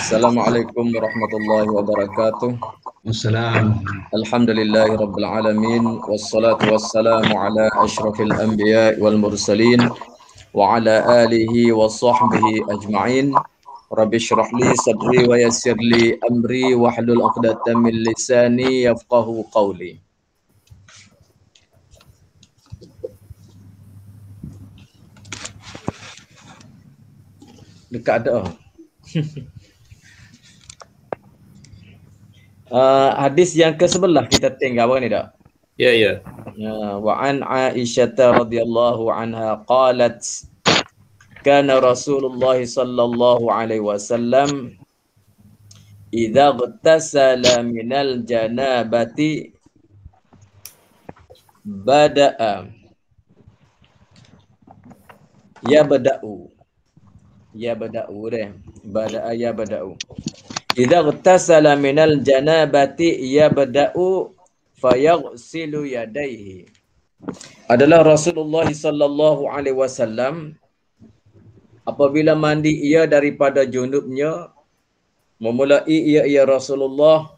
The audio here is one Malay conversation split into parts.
Assalamualaikum warahmatullahi wabarakatuh. Wassalam. Alhamdulillahi rabbil alamin. Wassalatu wassalamu ala ashrafil anbiya wal mursalin wa ala alihi wa sahbihi ajma'in. Rabbi shrah li sadri wa yassir li amri wahlul 'uqdatam min lisani yafqahu qawli. Dekat ada. Hadis yang ke-11 kita tinggal apa ni dak? Ya, ya. Wa an Aisyah radhiyallahu anha qalat kana Rasulullah sallallahu alaihi wasallam idza ghtasala minal janabati bada'a yabda'u deh bada'a yabda'u idza ghtasala minal janabati yabda'u fayaghsilu yadayhi. Adalah Rasulullah sallallahu alaihi wasallam apabila mandi ia daripada junubnya, memulai ia Rasulullah,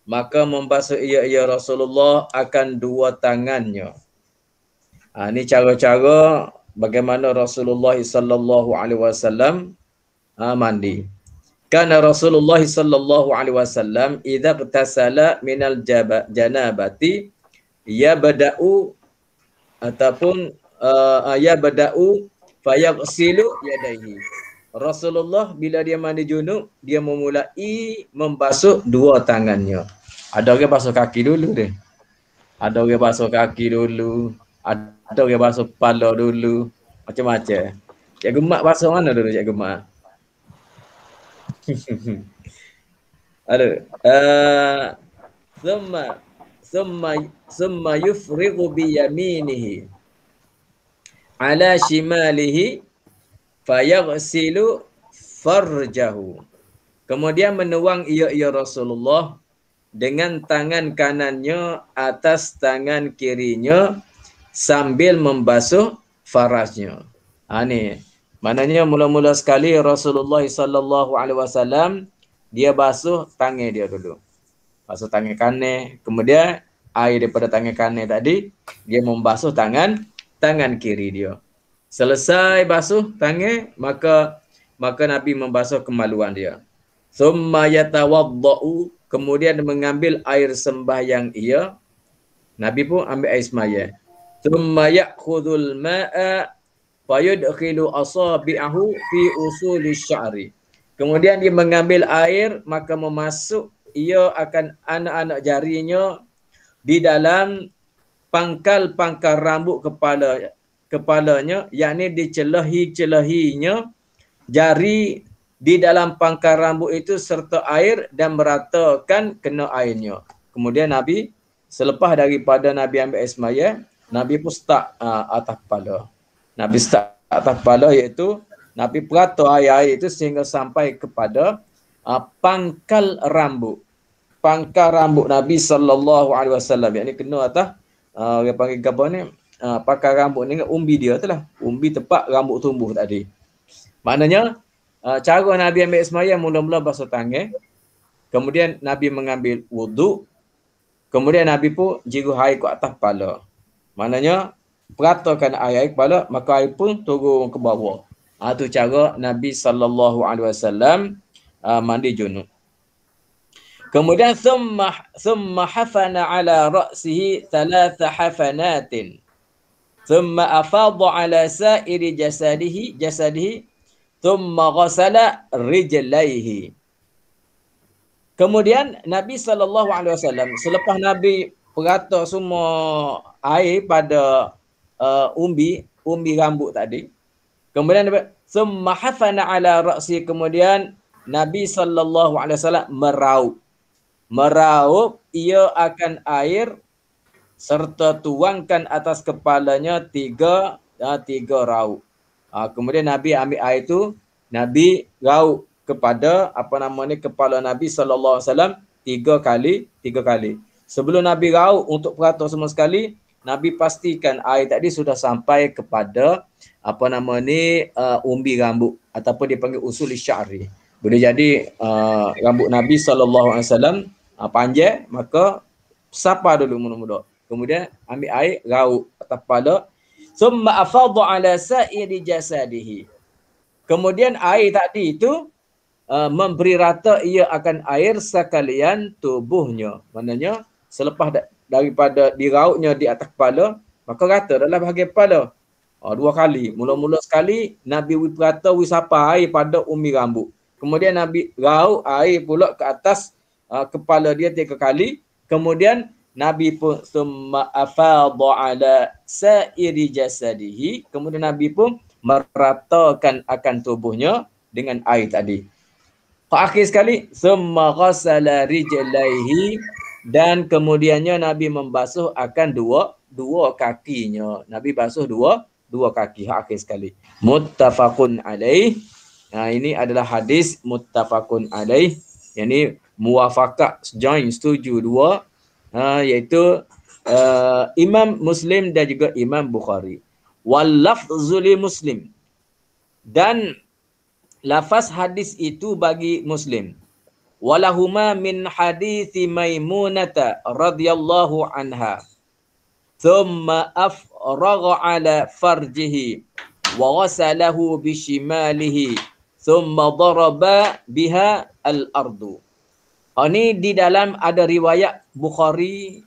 maka membasuh ia Rasulullah akan dua tangannya. Ini cara-cara bagaimana Rasulullah sallallahu alaihi wasallam mandi. Kana Rasulullah sallallahu alaihi wasallam idza btasala minal janabati yabda'u ataupun yabda'u fayaghsilu yadayhi. Rasulullah bila dia mandi junub, dia memulai membasuh dua tangannya. Ada orang basuh kaki dulu deh. Ada orang basuh kaki dulu, ada orang basuh kepala dulu, macam-macam. Cikgu Mak basuh mana dulu Cikgu Mak? Ada. Summa yufrigu bi yaminihi ala shimalihi fayaghsilu farjahu. Kemudian menuang ia Rasulullah dengan tangan kanannya atas tangan kirinya sambil membasuh farajnya. Ni maknanya mula-mula sekali Rasulullah sallallahu alaihi wasallam dia basuh tangan dia dulu. Basuh tangan kanan, kemudian air daripada tangan kanan tadi dia membasuh tangan kiri dia. Selesai basuh tangan, maka Nabi membasuh kemaluan dia. Summa yatawaddau, kemudian mengambil air sembahyang ia. Nabi pun ambil air sembahyang. Summa ya'khudhul ma'a fayudkhilu asabi'ahu fi usuli sya'ri. Kemudian dia mengambil air, maka memasuk ia akan anak-anak jarinya di dalam pangkal-pangkal rambut kepalanya, yakni di celahi-celahinya jari di dalam pangkal rambut itu serta air dan meratakan kena airnya. Kemudian Nabi selepas daripada Nabi ambil air sembahyang, Nabi pun start atas kepala. Nabi start atas kepala iaitu Nabi perata air itu sehingga sampai kepada pangkal rambut. Pangkal rambut Nabi sallallahu alaihi wasallam. Yang ni kena atas orang panggil apa ni? Pangkal rambut ni umbi dia tu lah. Umbi tempat rambut tumbuh tadi. Maknanya cara Nabi ambil sembahyang mula-mula basuh tangan. Kemudian Nabi mengambil wuduk. Kemudian Nabi pun jiru air ke atas kepala. Maknanya peratakan air kepala, maka air pun turun ke bawah. Itu cara Nabi sallallahu alaihi wasallam mandi junub. Kemudian thumma hafana ala ra'sihi thalatha hafanatin. Thumma afadha ala sa'iri jasadihi thumma ghasala rijlaihi. Kemudian Nabi sallallahu alaihi wasallam selepas Nabi perata semua air pada umbi rambut tadi. Kemudian summa hafana ala ra'si, kemudian Nabi sallallahu alaihi wasallam meraup ia akan air serta tuangkan atas kepalanya tiga raup. Kemudian Nabi ambil air itu, Nabi raup kepada kepala Nabi sallallahu alaihi wasallam tiga kali. Sebelum Nabi raup untuk perata semua sekali, Nabi pastikan air tadi sudah sampai kepada umbi rambut ataupun dipanggil usul sya'ri. Boleh jadi rambut Nabi SAW panjang, maka sapa dulu muda-muda. Kemudian ambil air, rauk atas kepala. Summa afadha ala sa'iri jasadihi. Kemudian air tadi itu memberi rata ia akan air sekalian tubuhnya. Maknanya selepas daripada dirauknya di atas kepala, maka rata dalam bahagian kepala. Dua kali. Mula-mula sekali Nabi rata wisapa air pada umi rambut. Kemudian Nabi rauk air pula ke atas kepala dia 3 kali. Kemudian Nabi pun summa afadha ala sa'iri jasadihi. Kemudian Nabi pun meratakan akan tubuhnya dengan air tadi. Akhir sekali summa ghassala rijlaihi, dan kemudiannya Nabi membasuh akan dua kakinya. Nabi basuh dua kaki akhir sekali. Muttafaqun alaih. Ini adalah hadis muttafaqun alaih. Yang muwafaqah, join, setuju dua, iaitu Imam Muslim dan juga Imam Bukhari. Wal lafzu li Muslim, dan lafaz hadis itu bagi Muslim. Walahuma min hadithi Maimunata radhiyallahu anha. Thumma afragha ala farjihi wa ghasalahu bishimalihi thumma daraba biha al-ardu. Ini di dalam ada riwayat Bukhari,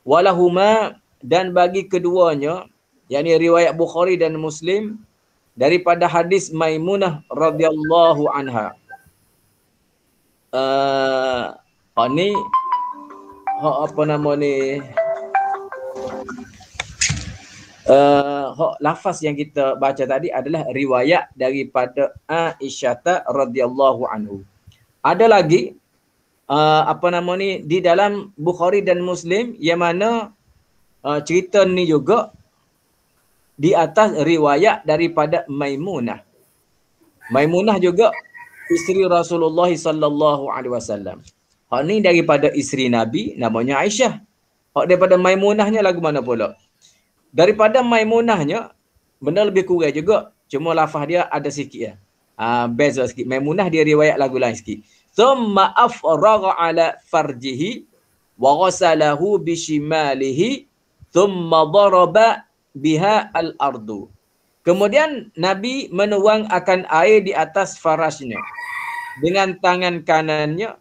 walahuma, dan bagi keduanya, yakni riwayat Bukhari dan Muslim, daripada hadis Maimunah radhiyallahu anha. Ini lafaz yang kita baca tadi adalah riwayat daripada Aisyah radhiyallahu anhu. Ada lagi di dalam Bukhari dan Muslim yang mana cerita ni juga di atas riwayat daripada Maimunah. Maimunah juga isteri Rasulullah sallallahu alaihi wasallam. Hak ni daripada isteri Nabi namanya Aisyah. Hak daripada Maimunahnya lagu mana pula? Daripada Maimunahnya benda lebih kurang juga, cuma lafaz dia ada sikit ya. Beza sikit. Maimunah dia riwayat lagu lain sikit. Thumma afragha ala farjihi wa ghasalahu bishimalihi thumma daraba biha al-ardu. Kemudian Nabi menuang akan air di atas farasnya dengan tangan kanannya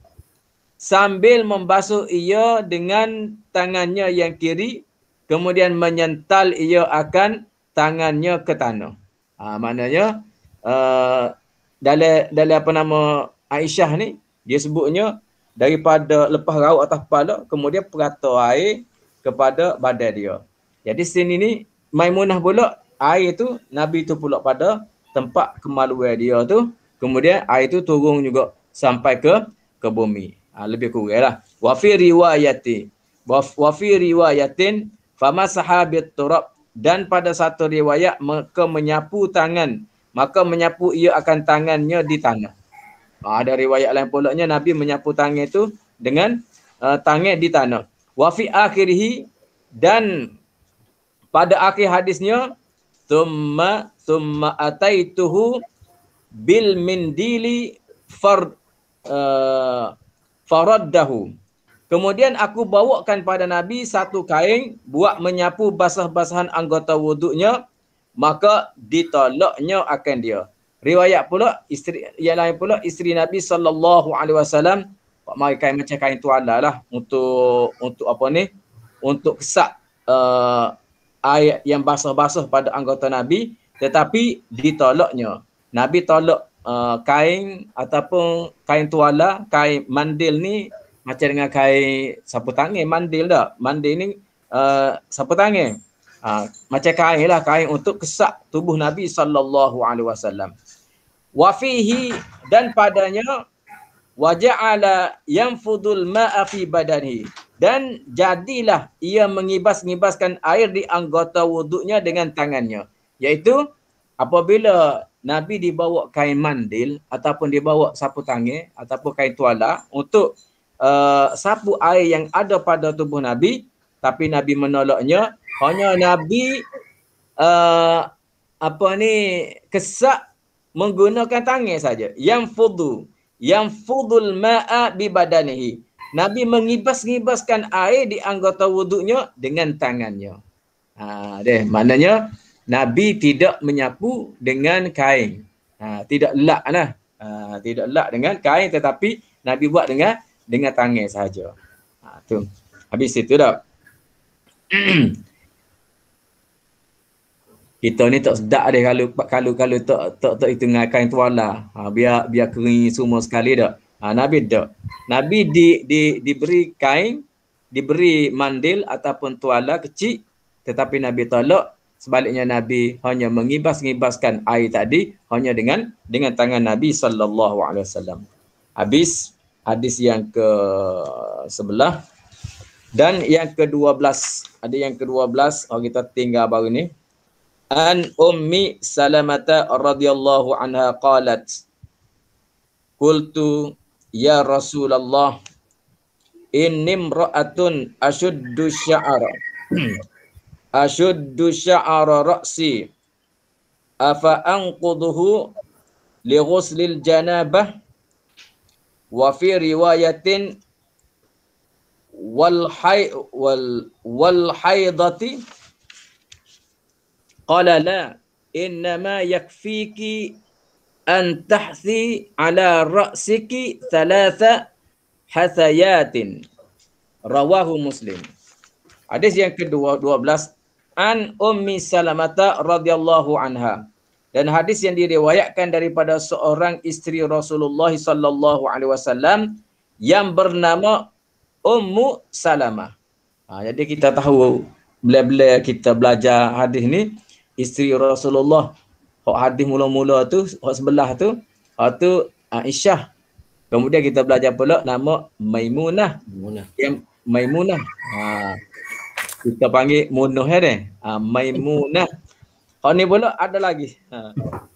sambil membasuh ia dengan tangannya yang kiri, kemudian menyental ia akan tangannya ke tanah. Maknanya dalam Aisyah ni, dia sebutnya daripada lepas rauk atas kepala, kemudian perata air kepada badan dia. Jadi sini ni Maimunah pula, air tu Nabi tu pula pada tempat kemaluan dia tu, kemudian air tu turun juga sampai ke bumi. Lebih kurang lah. Wa fi riwayatin famasaha bit-turab, dan pada satu riwayat maka menyapu ia akan tangannya di tanah. Ada riwayat lain pulaknya Nabi menyapu tangan itu dengan tangan di tanah. Wa fi akhirih, dan pada akhir hadisnya thumma ataituhu bil mindili faraddahu. Kemudian aku bawakan pada Nabi satu kain buat menyapu basah-basahan anggota wuduknya, maka ditolaknya akan dia. Riwayat pula isteri yang lain pula, isteri Nabi sallallahu alaihi wasallam pakai kain macam kain tuala lah untuk untuk kesak air yang basah-basah pada anggota Nabi, tetapi ditolaknya. Nabi tolak kain ataupun kain tuala, kain mandil ni macam dengan kain sapu tangan, mandil tak? Mandil ni sapu tangan. Macam kain lah, kain untuk kesak tubuh Nabi sallallahu alaihi wasallam. Wa fihi, dan padanya waja'ala yanfudul ma'a fi badanihi, dan jadilah ia mengibas-ngibaskan air di anggota wuduknya dengan tangannya. Iaitu apabila Nabi dibawa kain mandil ataupun dibawa sapu tangan ataupun kain tuala untuk sapu air yang ada pada tubuh Nabi, tapi Nabi menolaknya. Hanya Nabi kesak menggunakan tangan saja. Yang fudul ma'a bi badanihi. Nabi mengibas-ngibaskan air di anggota wuduknya dengan tangannya. Maknanya Nabi tidak menyapu dengan kain. Tidak lak lah. Tidak lak dengan kain, tetapi Nabi buat dengan tangan sahaja. Tu. Habis itu dah. Kita ni tak sedap deh kalau tak itu dengan kain tuala. Biar kering semua sekali dak. Nabi tak. Nabi diberi kain, diberi mandil ataupun tuala kecil, tetapi Nabi tolak. Sebaliknya Nabi hanya mengibas-ngibaskan air tadi hanya dengan tangan Nabi sallallahu alaihi wasallam. Habis hadis yang ke-11 dan yang ke-12. Ada yang ke-12 kita tinggal baru ni. An Ummi Salamata radhiyallahu anha qalat qultu ya Rasulullah inni imra'atun ashuddu sya'ara ra'si afa anquduhu li ghuslil janabah wa fi riwayatin wal haidati qala la innama yakfiki an tahthi ala ra'siki thalatha hathayatin. Rawahu Muslim. Hadis yang ke-12 an Ummi Salamata radhiyallahu anha. Dan hadis yang diriwayatkan daripada seorang isteri Rasulullah sallallahu alaihi wasallam yang bernama Ummu Salamah. Jadi kita tahu bila kita belajar hadis ni, isteri Rasulullah, hadis mula-mula tu, sebelah tu, Aisyah. Kemudian kita belajar pula nama Maimunah. Yang Maimunah. Kita panggil Munuh ni. Maimunah. Ni pula ada lagi.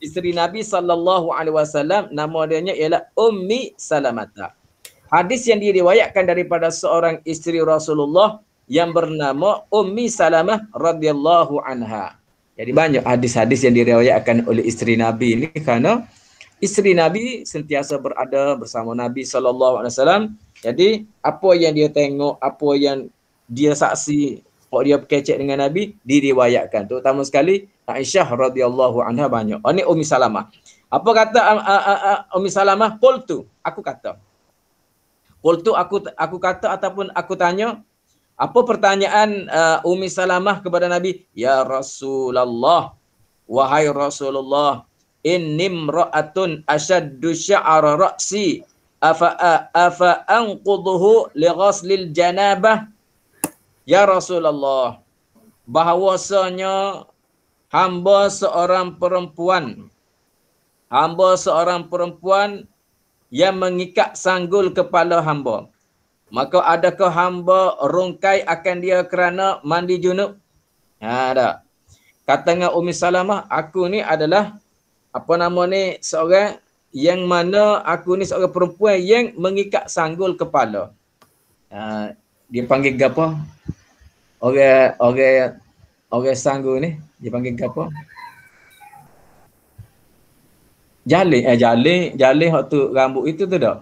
Isteri Nabi sallallahu alaihi wasallam, nama dia ialah Ummi Salamata. Hadis yang diriwayatkan daripada seorang isteri Rasulullah yang bernama Ummi Salamah radhiyallahu anha. Jadi banyak hadis-hadis yang diriwayatkan oleh isteri Nabi ini kerana isteri Nabi sentiasa berada bersama Nabi sallallahu alaihi wasallam. Jadi apa yang dia tengok, apa yang dia saksi, kalau dia berkecek dengan Nabi diriwayatkan. Terutama sekali Aisyah radhiyallahu anha banyak. Ini Ummi Salamah. Apa kata Ummi Salamah? Qultu, aku kata. Qultu, aku kata ataupun aku tanya. Apa pertanyaan Ummi Salamah kepada Nabi? Ya Rasulullah, wahai Rasulullah, inni imra'atun ashaddu sya'ara ra'si afa anquduhu li ghaslil janabah. Ya Rasulullah, bahawasanya hamba seorang perempuan yang mengikat sanggul kepala hamba. Maka adakah hamba rungkai akan dia kerana mandi junub? Tak. Katanya Ummi Salamah, aku ni adalah seorang yang mana aku ni seorang perempuan yang mengikat sanggul kepala. Dia panggil apa? Orang sanggul ni dia panggil apa? Jaling hak tu rambut itu tu dah.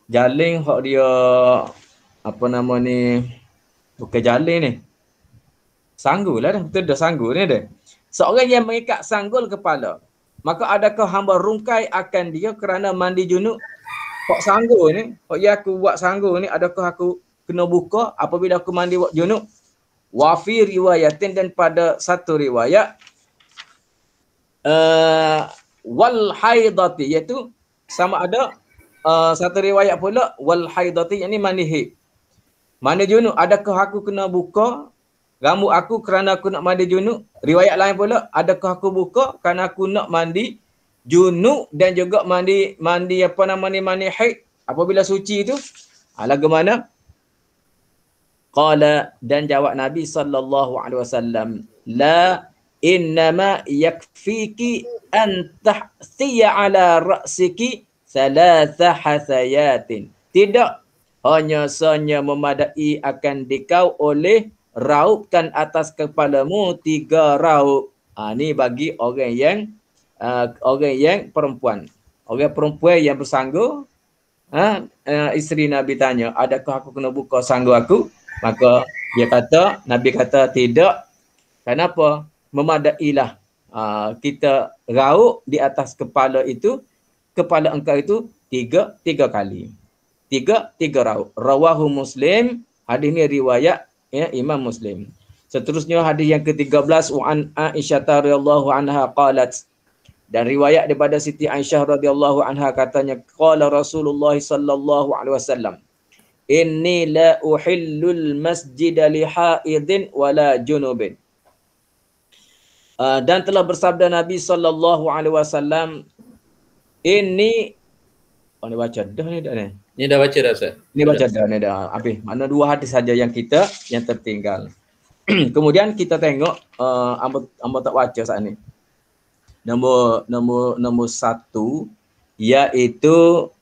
Jaling hak dia bukan jaling ni. Sanggul lah dah, betul dah sanggul ni dah. Seorang yang mengikat sanggul kepala, maka adakah hamba rungkai akan dia kerana mandi junub? Hak sanggul ni, hak yang aku buat sanggul ni, adakah aku kena buka apabila aku mandi buat junub? Wa fi riwayatin, dan pada satu riwayat wal haidati, iaitu sama ada satu riwayat pula wal haidati, yakni mandi haid. Mandi junub, adakah aku kena buka rambut aku kerana aku nak mandi junub? Riwayat lain pula, adakah aku buka kerana aku nak mandi junub dan juga mandi haid apabila suci itu? Lagu mana? Qala, dan jawab Nabi sallallahu alaihi wasallam, la innama yakfiki an tahsiya ala ra'siki thalatha hasayatin. Tidak, hanya sahaja memadai akan dikau oleh raupkan atas kepalamu 3 raup. Ni bagi orang yang orang yang perempuan. Orang perempuan yang bersanggup, isteri Nabi tanya, adakah aku kena buka sanggup aku? Maka dia kata, Nabi kata tidak. Kenapa? Memadailah kita rauk di atas kepala itu, kepala engkau itu tiga kali. Tiga rauk. Rawahu Muslim. Hadis ni riwayat Imam Muslim. Seterusnya hadis yang ke-13, wa an Aisyah radhiyallahu anha qalat, dan riwayat daripada Siti Aisyah radhiyallahu anha katanya, qala Rasulullah sallallahu alaihi wasallam, inni la uhillul masjida li haidin wala junubin. Dan telah bersabda Nabi sallallahu alaihi wasallam, ini ni baca dah ni dah ni. Ni dah baca dah Ustaz? Ni baca dah ni dah. Habis. Mana dua hadis saja yang tertinggal. Kemudian kita tengok amba tak baca saat ni. Nombor satu, iaitu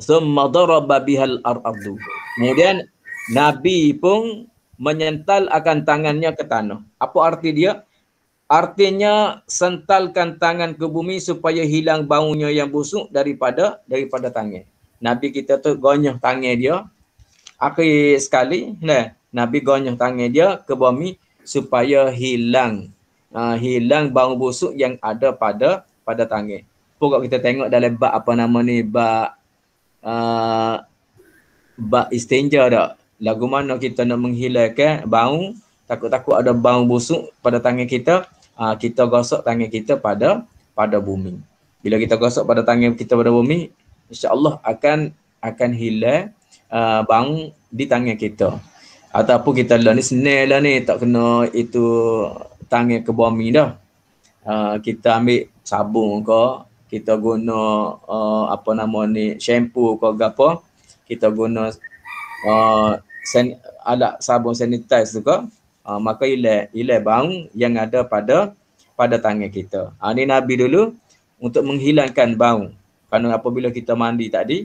summa daraba bihal ardu. Kemudian Nabi pun menyental akan tangannya ke tanah. Apa arti dia? Artinya sentalkan tangan ke bumi supaya hilang baunya yang busuk daripada tangan. Nabi kita tu gonyah tangan dia. Akhir sekali, Nabi gonyah tangan dia ke bumi supaya hilang bau busuk yang ada pada tangan. Pokok kita tengok dalam bab apa nama ni, bab istinja dak. Lagu mana kita nak menghilangkan bau, takut-takut ada bau busuk pada tangan kita, kita gosok tangan kita pada bumi. Bila kita gosok pada tangan kita pada bumi, insya-Allah akan hilang bau di tangan kita. Ataupun kita lah ni senang lah ni, tak kena itu tangan ke bumi dah. Kita ambil sabun ke, kita guna shampoo ke apa, kita guna alat sabun sanitize tu ke, maka hilang bau yang ada pada tangan kita. Ni Nabi dulu untuk menghilangkan bau. Kerana apabila kita mandi tadi,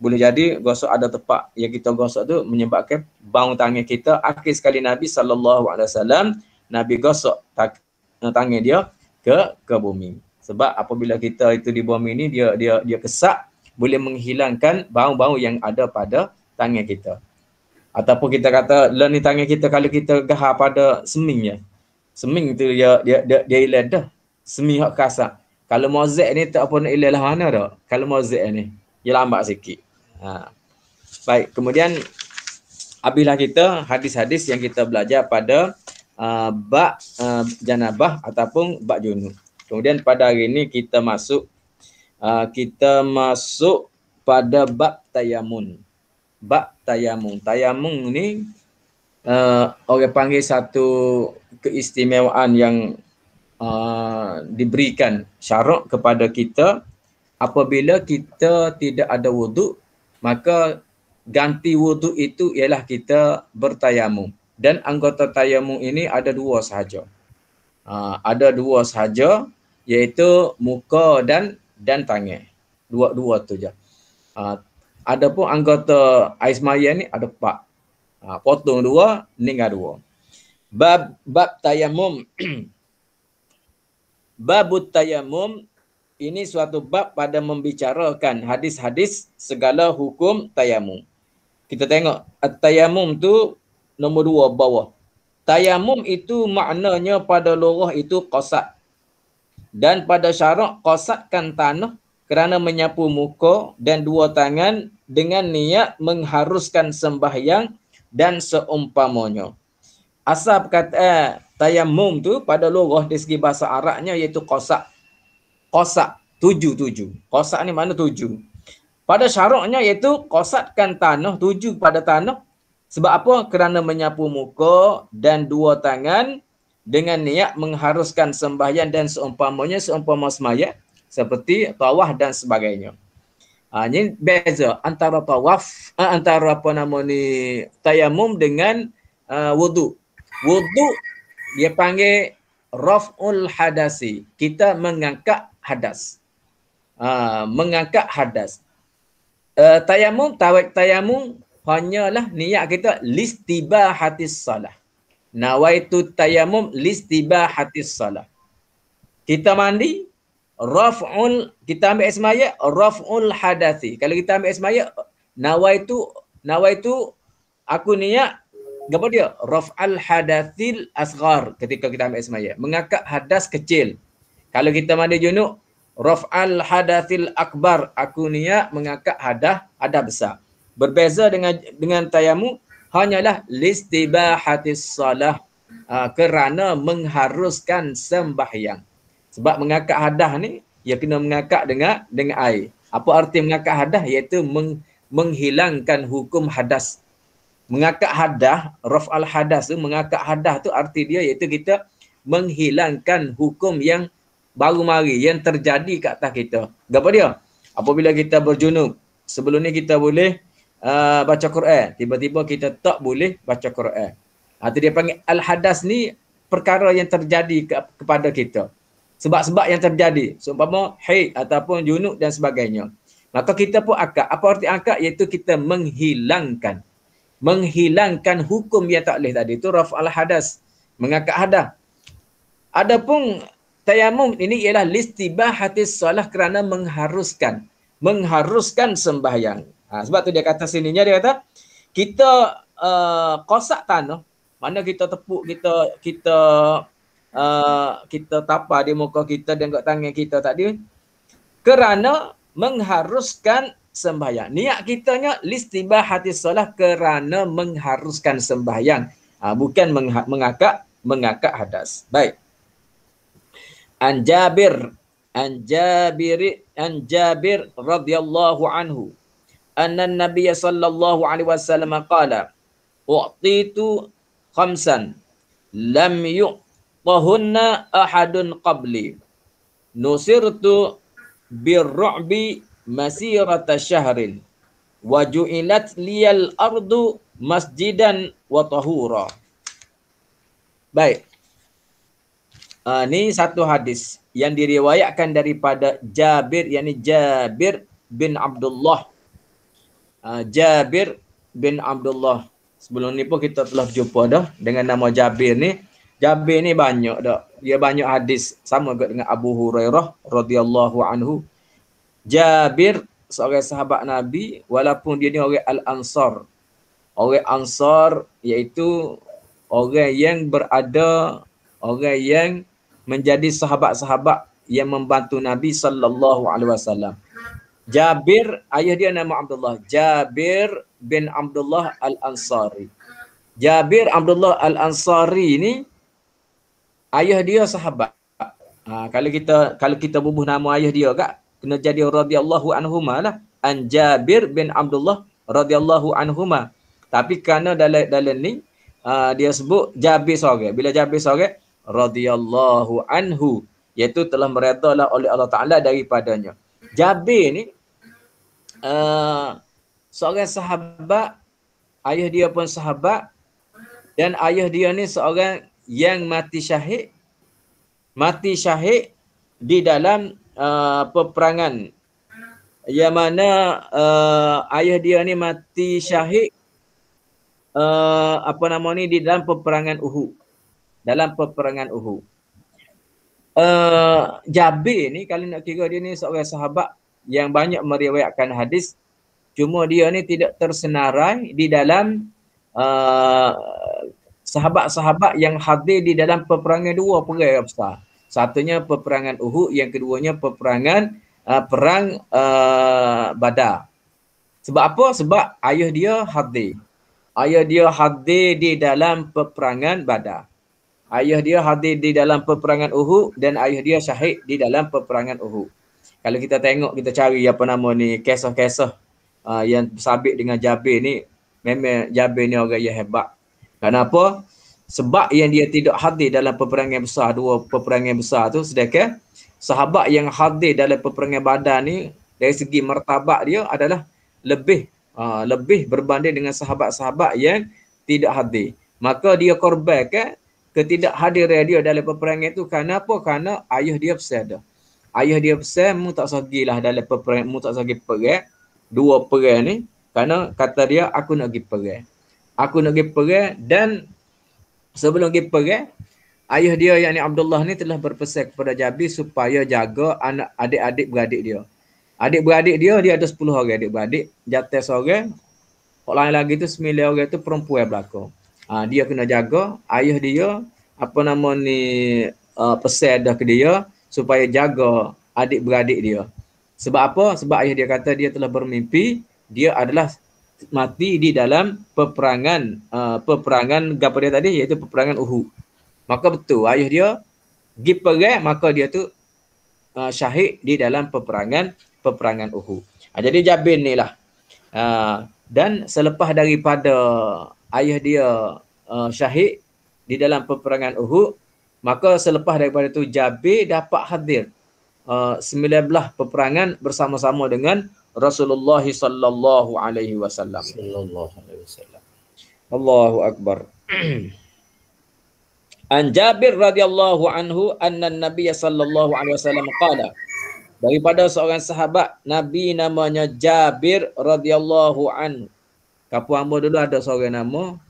boleh jadi gosok ada tempat yang kita gosok tu menyebabkan bau tangan kita. Akhir sekali Nabi SAW, Nabi gosok tangan dia ke bumi. Sebab apabila kita itu di bumi ni, dia kesak, boleh menghilangkan bau-bau yang ada pada tangan kita. Ataupun kita kata, lah ni tangan kita kalau kita gahar pada seming ya. Seming tu dia hilang dah. Seming hak kasar. Kalau mozaik ni tak apa nak hilang lah mana dah. Kalau mozaik ni, dia lambat sikit. Baik, kemudian habislah kita hadis-hadis yang kita belajar pada bab janabah ataupun bab junub. Kemudian pada hari ini kita masuk pada bab tayamun. Bab tayamum. Tayamum ni orang panggil satu keistimewaan yang diberikan syarak kepada kita. Apabila kita tidak ada wuduk, maka ganti wuduk itu ialah kita bertayamum. Dan anggota tayamum ini ada dua sahaja. Ada dua sahaja, iaitu muka dan tangan. Dua tu je. Adapun anggota air semaya ni ada 4. Potong 2, tinggal 2. Bab tayamum. Babut tayamum ini suatu bab pada membicarakan hadis-hadis segala hukum tayamum. Kita tengok tayamum tu nombor 2 bawah. Tayamum itu maknanya pada lughah itu qasad. Dan pada syarak qasadkan tanah kerana menyapu muka dan 2 tangan dengan niat mengharuskan sembahyang dan seumpamanya. Asal perkataan tayamum tu pada lughah dari segi bahasa Arabnya iaitu qasad. Qasad, 7. Qasad ni mana 7. Pada syaraknya iaitu qasadkan tanah, tuju pada tanah. Sebab apa? Kerana menyapu muka dan 2 tangan dengan niat mengharuskan sembahyang dan seumpamanya, seumpama semaya seperti tawaf dan sebagainya. Ini beza antara tawaf, antara tayamum dengan wuduk. Wuduk dia panggil raf'ul hadasi. Kita mengangkat hadas. Mengangkat hadas. Tayamum hanyalah niat kita listibahatis salah. Nawaitu tayamum listibahatis salah. kita mandi, kita ambil air semaya, raf'ul hadathi. Kalau kita ambil air semaya, nawaitu aku niat apa dia? Raf'al hadathil asghar ketika kita ambil air semaya, mengangkat hadas kecil. Kalau kita mandi junub, raf'al hadathil akbar, aku niat mengangkat hadas besar. Berbeza dengan tayamum, hanyalah listibahatis salah, kerana mengharuskan sembahyang. Sebab mengangkat hadas ni, ia kena mengangkat dengan air. Apa arti mengangkat hadas? Iaitu menghilangkan hukum hadas. Mengangkat hadas, raf'al hadas tu, mengangkat hadas tu arti dia iaitu kita menghilangkan hukum yang baru mari, yang terjadi kat atas kita. Apa dia? Apabila kita berjunub, sebelum ni kita boleh baca Quran, tiba-tiba kita tak boleh baca Quran. Itu dia panggil al-hadas ni, perkara yang terjadi kepada kita. Sebab-sebab yang terjadi, seumpama haid ataupun junub dan sebagainya. Maka kita pun angkat. Apa arti angkat? Iaitu kita menghilangkan hukum yang tak boleh tadi. Itu raf'al hadas, mengangkat hadas. Adapun tayamum ini ialah listibahatis solah, kerana mengharuskan sembahyang. Sebab tu dia kata sininya, dia kata kita kosak tanah, mana kita tepuk, kita tapar di muka kita dan kat tangan kita tadi, kerana mengharuskan sembahyang. Niat kitanya listibahatis solah, kerana mengharuskan sembahyang, bukan mengangkat hadas. Baik. An Jabir radhiyallahu anhu anna an-nabiy sallallahu alaihi wasallam qala u'titu khamsan lam yu'tahunna ahadun qabli nusirtu birru'bi masirata syahrin wa ju'ilat liyal ardu masjidan wa tahura. Baik. Ini satu hadis yang diriwayatkan daripada Jabir, yakni Jabir bin Abdullah. Jabir bin Abdullah. Sebelum ni pun kita telah jumpa dah dengan nama Jabir ni. Jabir ni banyak dah. Dia banyak hadis sama juga dengan Abu Hurairah radhiyallahu anhu. Jabir seorang sahabat Nabi, walaupun dia ni orang Al-Ansar. Orang Ansar iaitu orang yang orang yang menjadi sahabat-sahabat yang membantu Nabi sallallahu alaihi wasallam. Jabir, ayah dia nama Abdullah. Jabir bin Abdullah Al-Ansari. Jabir Abdullah Al-Ansari ni ayah dia sahabat. Kalau kita bubuh nama ayah dia kak, kena jadi radhiyallahu anhuma lah. An Jabir bin Abdullah radhiyallahu anhuma. Tapi kerana dalam ni dia sebut Jabir seorang. Bila Jabir seorang, radhiyallahu anhu, iaitu telah meredalah oleh Allah Ta'ala daripadanya. Jabir ni seorang sahabat, ayah dia pun sahabat, dan ayah dia ni seorang yang mati syahid di dalam peperangan, yang mana ayah dia ni mati syahid di dalam peperangan Uhud. Jabir ni kalau nak kira dia ni seorang sahabat yang banyak meriwayatkan hadis, cuma dia ni tidak tersenarai di dalam sahabat-sahabat yang hadir di dalam peperangan dua perang besar. Satunya peperangan Uhud, yang keduanya perang Badar. Sebab apa? Sebab ayah dia hadir. Ayah dia hadir di dalam peperangan Badar. Ayah dia hadir di dalam peperangan Uhud, dan ayah dia syahid di dalam peperangan Uhud. Kalau kita tengok, kita cari kisah-kisah yang sabit dengan Jabir ni, memang Jabir ni orang yang hebat. Kenapa? Sebab yang dia tidak hadir dalam peperangan besar, dua peperangan besar tu, sedangkan sahabat yang hadir dalam peperangan Badar ni, dari segi martabat dia adalah lebih berbanding dengan sahabat-sahabat yang tidak hadir. Maka dia korbankan ketidakhadiran dia dalam peperangan itu. Kenapa? Kerana ayah dia pesan dah. Ayah dia pesan, mu tak sagilah dalam peperangan, mu tak sagi perang, dua perang ni, kerana kata dia, aku nak pergi perang. Aku nak pergi perang, dan sebelum pergi perang, ayah dia yakni Abdullah ni telah berpesan kepada Jabir supaya jaga anak adik-adik beradik dia. Adik-beradik dia ada 10 orang adik-beradik, jatah seorang, orang lain lagi tu 9 orang tu perempuan belaka. Dia kena jaga ayah dia apa nama ni pesan dah ke dia supaya jaga adik-beradik dia. Sebab apa? Sebab ayah dia kata dia telah bermimpi dia adalah mati di dalam peperangan apa dia tadi, iaitu peperangan Uhud. Maka betul ayah dia pergi perang, maka dia tu syahid di dalam peperangan Uhud. Jadi Jabir ni lah. Dan selepas daripada ayah dia syahid di dalam peperangan Uhud, maka selepas daripada itu Jabir dapat hadir 19 peperangan bersama-sama dengan Rasulullah sallallahu alaihi wasallam. Allahu akbar. An Jabir radhiyallahu anhu anna Nabiy sallallahu alaihi wasallam qala, daripada seorang sahabat Nabi namanya Jabir radhiyallahu anhu. Kapu hamba dulu ada seorang nama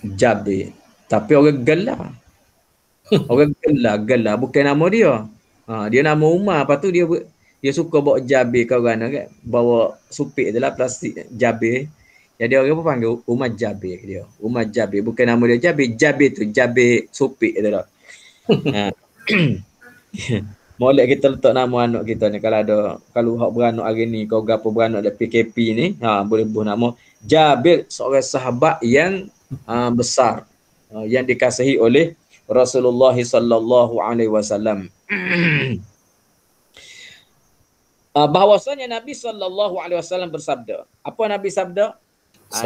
Jabir, tapi orang gelar. Orang gelar bukan nama dia. Dia nama Umar, lepas tu dia suka bawa Jabir ke orang kan, bawa supik tu lah, plastik Jabir. Jadi orang pun panggil Umar Jabir dia. Umar Jabir, bukan nama dia Jabir. Jabir tu Jabir supik tu lah. Molek kita letak nama anak kita ni, kalau hak beranak hari ni, kau gapo beranak ada PKP ni, boleh buat nama Jabir, seorang sahabat yang besar, yang dikasihi oleh Rasulullah sallallahu alaihi wasallam. Bahwasanya Nabi sallallahu alaihi wasallam bersabda. Apa Nabi sabda?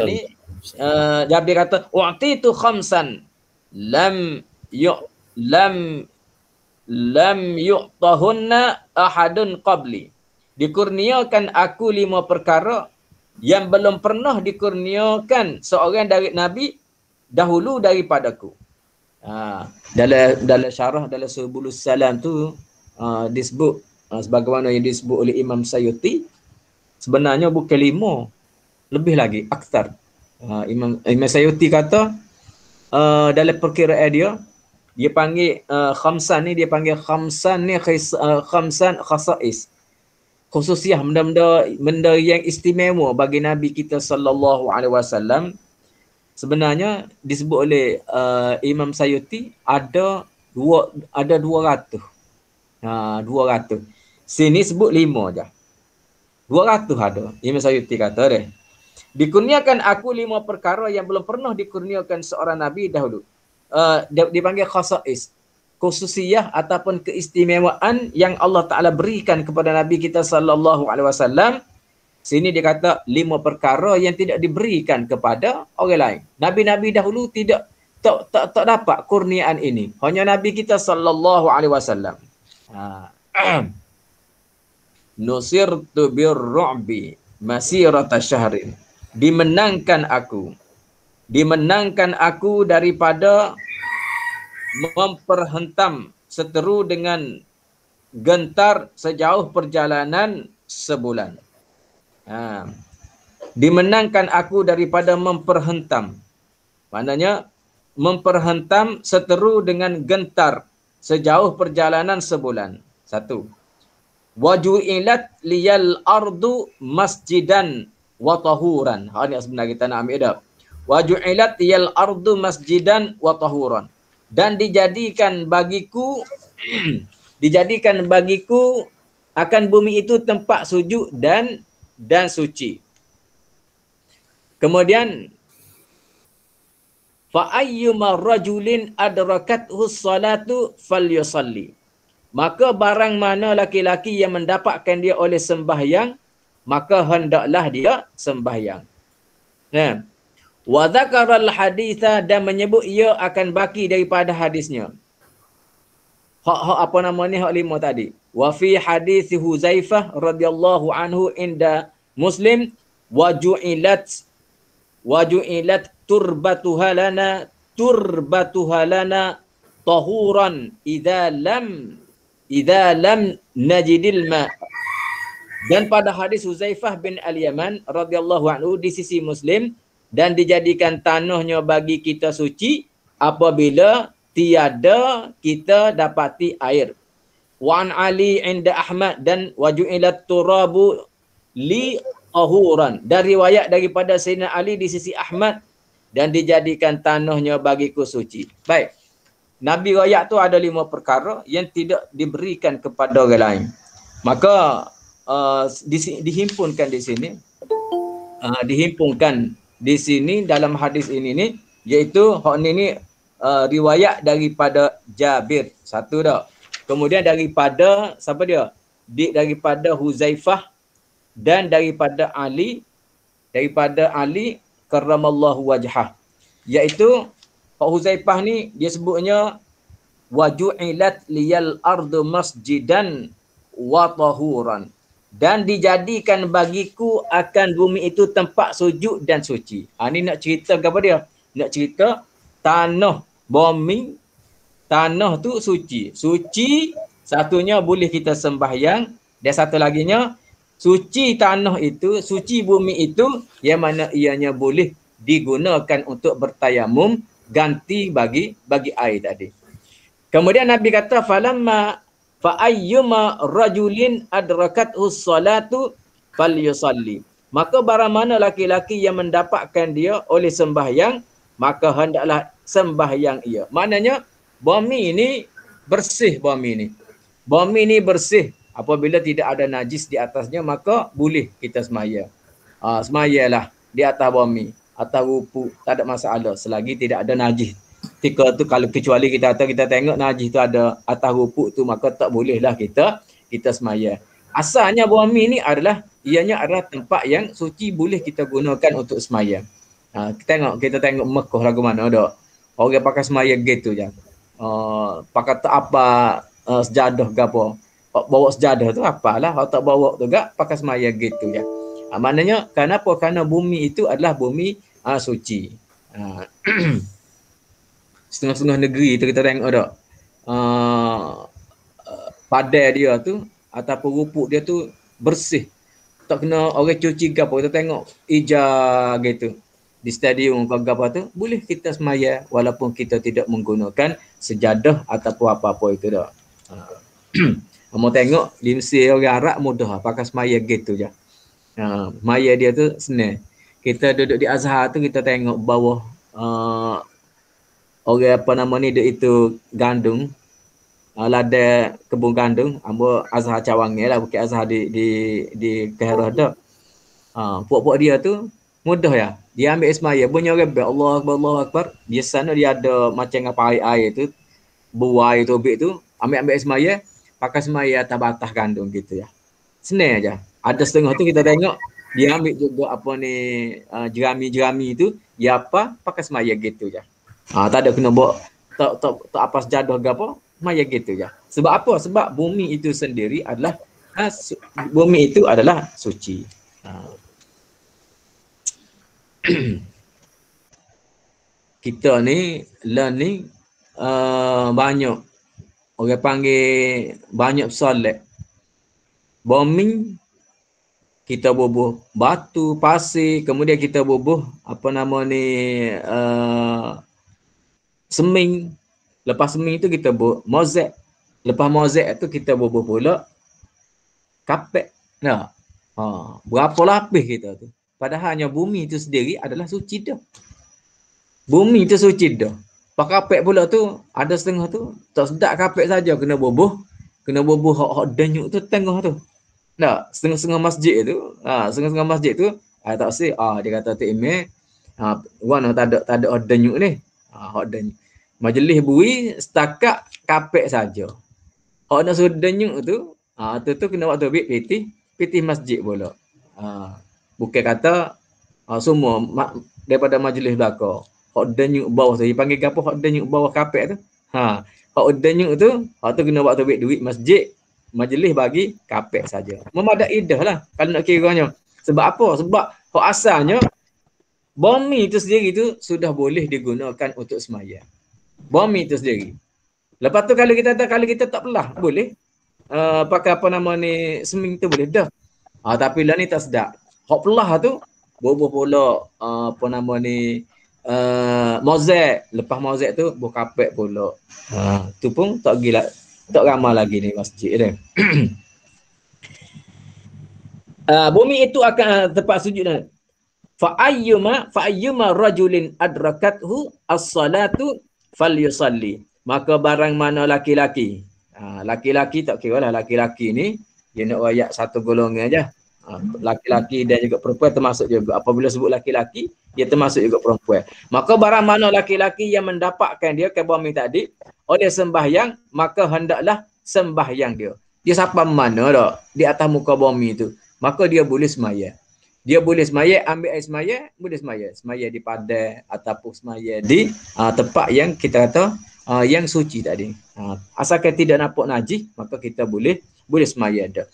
Ni Jabir kata, "U'titu khamsan lam yu'tahunna ahadun qabli." Dikurniakan aku 5 perkara yang belum pernah dikurniakan seorang dari Nabi dahulu daripadaku. Dalam syarah dalam Subulus Salam tu disebut sebagaimana yang disebut oleh Imam Sayuti, sebenarnya bukan 5, lebih lagi, aksar. Imam Sayuti kata dalam perkiraan dia panggil khamsan ni, dia panggil khamsan ni khamsan khasais, khususiah, benda yang istimewa bagi Nabi kita sallallahu alaihi wasallam. Sebenarnya disebut oleh Imam Sayuti ada 200. 200. Sini sebut 5 je. 200 ada. Imam Sayuti kata deh. Dikurniakan aku 5 perkara yang belum pernah dikurniakan seorang Nabi dahulu. Dipanggil khasais, khususiyah ataupun keistimewaan yang Allah Ta'ala berikan kepada Nabi kita sallallahu alaihi wasallam. Sini dia kata 5 perkara yang tidak diberikan kepada orang lain. Nabi-nabi dahulu tak dapat kurniaan ini. Hanya Nabi kita sallallahu alaihi wasallam. Nusirtu birru'bi masirata syahrin. Dimenangkan aku daripada memperhentam seteru dengan gentar sejauh perjalanan sebulan. Dimenangkan aku daripada memperhentam. Maknanya memperhentam seteru dengan gentar sejauh perjalanan sebulan. 1. Waju'ilat liyal ardu masjidan wa tahuran. Ini sebenarnya kita nak ambil dah. Waju'ilat liyal ardu masjidan wa tahuran. Dan dijadikan bagiku akan bumi itu tempat sujud dan suci. Kemudian fa ayyuma rajulin adrakathu salatu falyusalli. Maka barang mana laki-laki yang mendapatkan dia oleh sembahyang, maka hendaklah dia sembahyang. Wa dzakaral haditha, dan menyebut ia akan baki daripada hadisnya. Hak apa nama ni, hak 5 tadi. Wa fi hadis Huzaifah radhiyallahu anhu inda Muslim, waju'ilat turbatuha lana tahuran idza lam najidil ma. Dan pada hadis Huzaifah bin Al-Yaman radhiyallahu anhu di sisi Muslim, dan dijadikan tanahnya bagi kita suci apabila tiada kita dapati air. Wa an Ali inda Ahmad dan waju'ilat turabu li tahuran. Dan riwayat daripada Sayyidina Ali di sisi Ahmad dan dijadikan tanahnya bagiku suci. Baik. Nabi royak tu ada 5 perkara yang tidak diberikan kepada orang lain. Maka dihimpunkan di sini. Dihimpunkan di sini dalam hadis ini ni, iaitu hak ni riwayat daripada Jabir. Satu dah. Kemudian daripada siapa dia? Daripada Huzaifah dan daripada Ali karramallahu wajhah. Iaitu Pak Huzaifah ni dia sebutnya waju'ilat liyal ardu masjidan wa tahuran, dan dijadikan bagiku akan bumi itu tempat sujud dan suci. Ni nak cerita apa dia? Nak cerita tanah, bumi, tanah tu suci. Suci satunya boleh kita sembahyang, dan satu laginya suci tanah itu, suci bumi itu yang mana ianya boleh digunakan untuk bertayamum ganti bagi air tadi. Kemudian Nabi kata falamma fa ayyuma rajulin adrakathu salatu falyusalli. Maka barang mana laki-laki yang mendapatkan dia oleh sembahyang, maka hendaklah sembahyang ia. Maknanya bumi ini bersih, bumi ini bersih. Apabila tidak ada najis di atasnya, maka boleh kita semaya. Semayalah di atas bumi, atas rumput, tak ada masalah selagi tidak ada najis. Ketika tu kalau kecuali kita tengok najis tu ada atas rumput tu, maka tak bolehlah kita semaya. Asalnya bumi ni ianya adalah tempat yang suci, boleh kita gunakan untuk semaya. Kita tengok Mekah lagu mana ada orang pakai semaya gitu je. Pakai tak apa sejadah ke apa. Bawa sejadah tu apalah, kalau tak bawa tu gak pakai semaya gitu je. Maknanya kenapa? Kerana bumi itu adalah bumi suci. Setengah-setengah negeri tu kita tengok ada padai dia tu ataupun rumput dia tu bersih, tak kena orang cuci ke apa. Kita tengok hijau gitu di stadium ke apa tu, boleh kita semaya walaupun kita tidak menggunakan sejadah ataupun apa-apa itu dah. Mau tengok di Mesir orang Arab mudah pakai semaya gitu je. Maya dia tu senang. Kita duduk di Azhar tu kita tengok bawah orang apa nama ni dia itu gandum, lada kebun gandum, ambo Azhar Cawangnya lah, Bukit Azhar di Kairah dah. Puak-puak dia tu mudah ya. Dia ambil semaya, bunyi orang Allahu Akbar. Dia sana dia ada macam apa air tu, buai tobik tu, ambil semaya, pakai semaya atas batas gandum gitu ya. Senang aja. Ada setengah tu kita tengok dia ambil juga apa ni jerami tu, dia pakai semaya gitu je. Tak ada kena bawa tak apa sejadah ke apa, semaya gitu je. Sebab apa? Sebab bumi itu sendiri adalah bumi itu adalah suci. Kita ni banyak orang panggil banyak solat. Bumi kita bubuh batu, pasir, kemudian kita bubuh apa nama ni seming. Lepas seming tu kita bubuh mozaik. Lepas mozaik tu kita bubuh pula kapek. Nah, berapa lapis kita tu. Padahal hanya bumi itu sendiri adalah suci dah. Bumi itu suci dah. Pak kapek pula tu ada setengah tu tak sedap kapek saja, kena bubuh hak denyuk tu tengah tu. Tak, setengah-setengah masjid tu, tak sih. Dia kata tu email. Wan tak ada denyuk ni. Hak denyuk. Majlis bui setakat kapek saja. Hak nak suruh denyuk tu, tu kena waktu pitih masjid pula. Bukan kata semua daripada majlis belakang. Hak denyuk bawah tu, dia panggil apa? Hak denyuk bawah kapek tu. Hak denyuk tu, kena waktu duit masjid. Majlis bagi kapek saja. Memadai dah lah kalau nak kiranya. Sebab apa? Sebab hak asalnya bumi itu sendiri tu sudah boleh digunakan untuk semaya. Bumi itu sendiri. Lepas tu kalau kita tak pelah, boleh pakai apa nama ni seming tu boleh dah. Tapi lah ni tak sedap. Hak pelah tu bubuh pula apa nama ni mozaik, lepas mozaik tu berkapet pula. Tu pun tak gila, tak ramai lagi ni masjid dia. Bumi itu akan tempat sujud dia. Fa ayyuma rajulin adrakathu as-salatu falyusalli. Maka barang mana laki-laki, laki-laki tak kira lah, laki-laki ni dia nak ayat satu golongan aja. Laki-laki dan juga perempuan termasuk juga. Apabila sebut laki-laki, dia termasuk juga perempuan. Maka barang mana laki-laki yang mendapatkan dia ke bumi tadi oleh sembahyang, maka hendaklah sembahyang dia. Dia sampai mana dah di atas muka bumi tu, maka dia boleh semaya. Dia boleh semaya, ambil air semaya, boleh semaya. Semaya di padang ataupun semaya di tempat yang kita kata yang suci tadi. Asalkan tidak nampak najis, maka kita boleh semaya dah.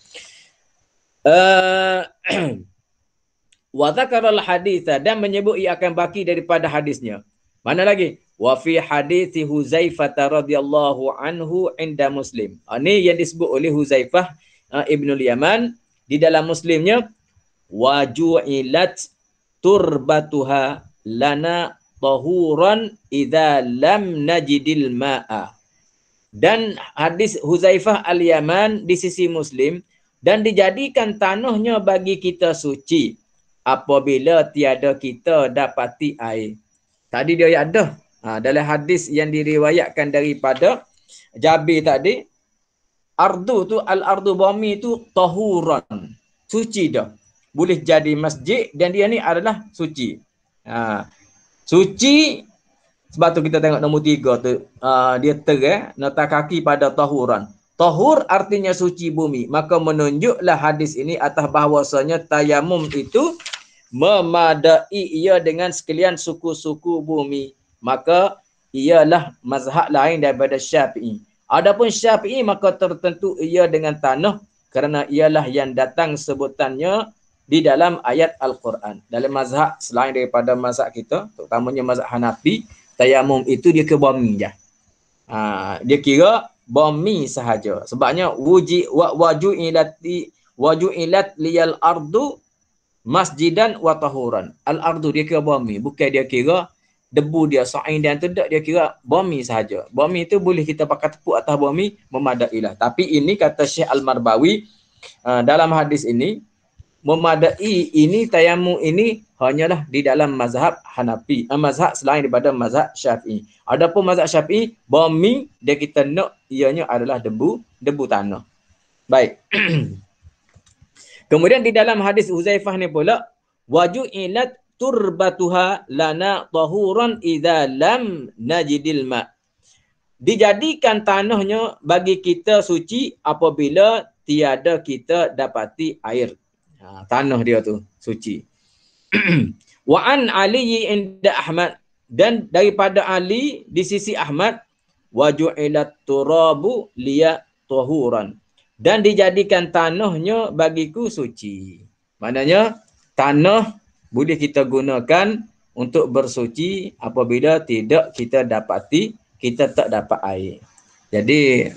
Wa dzakaral haditha, dan menyebut ia akan baki daripada hadisnya. Mana lagi? Wa fi hadithi Huzaifah radhiyallahu anhu inda Muslim. Ini yang disebut oleh Huzaifah Ibnul Yaman di dalam Muslimnya, wa ju'ilat turbatuha lana tahuran idza lam najidil ma'a. Dan hadis Huzaifah Al-Yaman di sisi Muslim, dan dijadikan tanahnya bagi kita suci apabila tiada kita dapati air. Tadi dia ada dalam hadis yang diriwayatkan daripada Jabir tadi, ardu tu, al-ardu bumi tu tahuran, suci dah, boleh jadi masjid, dan dia ni adalah suci. Suci, sebab tu kita tengok nombor 3 tu, dia nota kaki pada tahuran. Tahur artinya suci bumi. Maka menunjuklah hadis ini atas bahawasanya tayamum itu memadai ia dengan sekalian suku-suku bumi. Maka ialah mazhab lain daripada Syafi'i. Adapun Syafi'i maka tertentu ia dengan tanah, kerana ialah yang datang sebutannya di dalam ayat Al-Quran. Dalam mazhab selain daripada mazhab kita, terutamanya mazhab Hanafi, tayamum itu dia ke bumi je. Dia kira bumi sahaja. Sebabnya waju'ilat liyal ardu masjidan wa tahuran. Al-ardu dia kira bumi, bukan dia kira debu dia, sa'in dan tidak, dia kira bumi sahaja. Bumi itu boleh kita pakai tepuk atas bumi, memadailah. Tapi ini kata Syekh Al-Marbawi dalam hadis ini, memadai ini, tayamum ini hanyalah di dalam mazhab Hanafi, mazhab selain daripada mazhab Syafi'i. Adapun mazhab Syafi'i, bumi dia kita nak ianya adalah debu tanah. Baik. Kemudian di dalam hadis Huzaifah ni pula, waju'ilat turbatuha lana tahuran idza lam najidil ma. Dijadikan tanahnya bagi kita suci apabila tiada kita dapati air. Tanah dia tu suci. Wa an Ali inda Ahmad, dan daripada Ali di sisi Ahmad, waju'ilat turabu liya tahuran, dan dijadikan tanahnya bagiku suci. Maknanya tanah boleh kita gunakan untuk bersuci apabila tidak kita dapati, kita tak dapat air. Jadi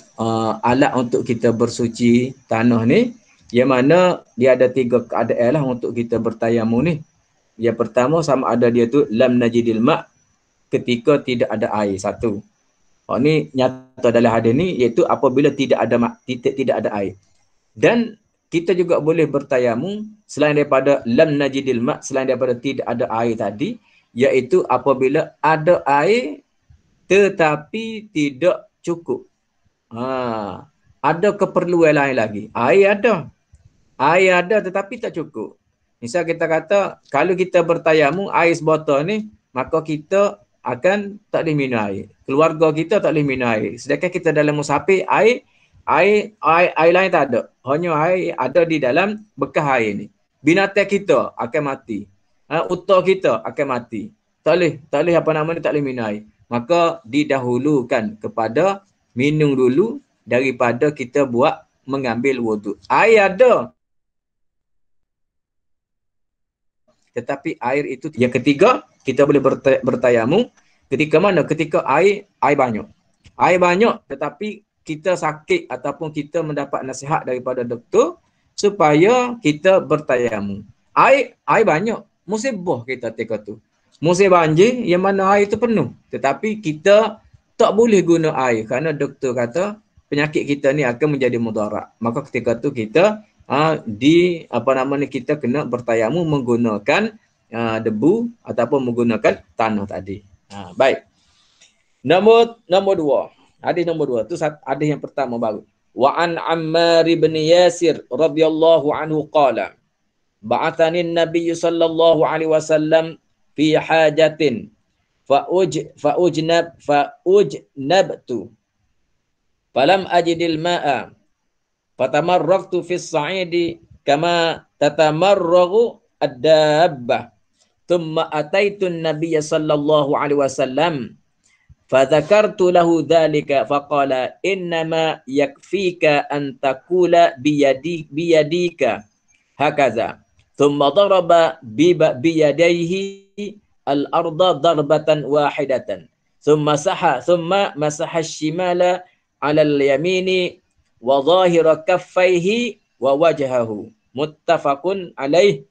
alat untuk kita bersuci tanah ni, yang mana dia ada 3 keadaan lah untuk kita bertayamum ni. Yang pertama, sama ada dia tu lam najidil ma', ketika tidak ada air, satu. Ni nyata dalam hadis ni, iaitu apabila tidak ada air. Dan kita juga boleh bertayamum selain daripada lam najidil ma', selain daripada tidak ada air tadi, iaitu apabila ada air tetapi tidak cukup. Ada keperluan lain lagi. Air ada tetapi tak cukup. Misal kita kata, kalau kita bertayamum air sebotol ni, maka kita akan tak boleh minum air. Keluarga kita tak boleh minum air. Sedangkan kita dalam musafir, air lain tak ada. Hanya air ada di dalam bekas air ni. Binatang kita akan mati. Unta kita akan mati. Tak boleh apa nama ni, tak boleh minum air. Maka didahulukan kepada minum dulu daripada kita buat mengambil wuduk. Air ada, tetapi air itu yang ketiga, kita boleh bertayamum ketika mana? Ketika air banyak. Air banyak tetapi kita sakit ataupun kita mendapat nasihat daripada doktor supaya kita bertayamum. Air banyak, musibah kita ketika tu. Musim banjir yang mana air itu penuh. Tetapi kita tak boleh guna air kerana doktor kata penyakit kita ni akan menjadi mudarat. Maka ketika tu kita kita kena bertayamum menggunakan debu ataupun menggunakan tanah tadi. Baik. Nombor 2. Hadis nombor 2 tu hadis yang pertama baru. Wa an Ammar bin Yasir radhiyallahu anhu qala ba'athani an-nabiy sallallahu alaihi wasallam fi hajatin fa'ujnabtu falam ajidil ma'a fatamarraqtu fi as-sa'idi kama tatamarragu ad-dabbah thumma ataitu an-nabiy sallallahu alaihi wasallam fadzakartu lahu dhalika faqala innama yakfika an taqula biyadika hakaza thumma daraba biyadayhi al-arda darbatan wahidatan thumma masaha ash-shimala 'ala al-yamini wa dhahira kaffaihi wa wajhahu muttafaqun alaih.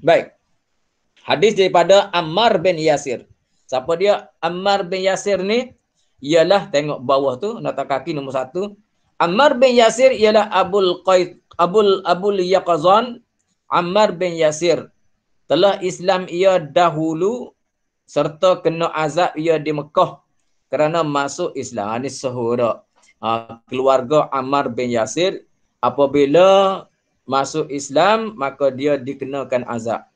Baik. Hadis daripada Ammar bin Yasir. Siapa dia Ammar bin Yasir ni? Ialah tengok bawah tu nota kaki nombor 1. Ammar bin Yasir ialah Abul Yaqzan Ammar bin Yasir. Telah Islam ia dahulu serta kena azab ia di Mekah kerana masuk Islam. Ini saudara keluarga Ammar bin Yasir apabila masuk Islam maka dia dikenakan azab.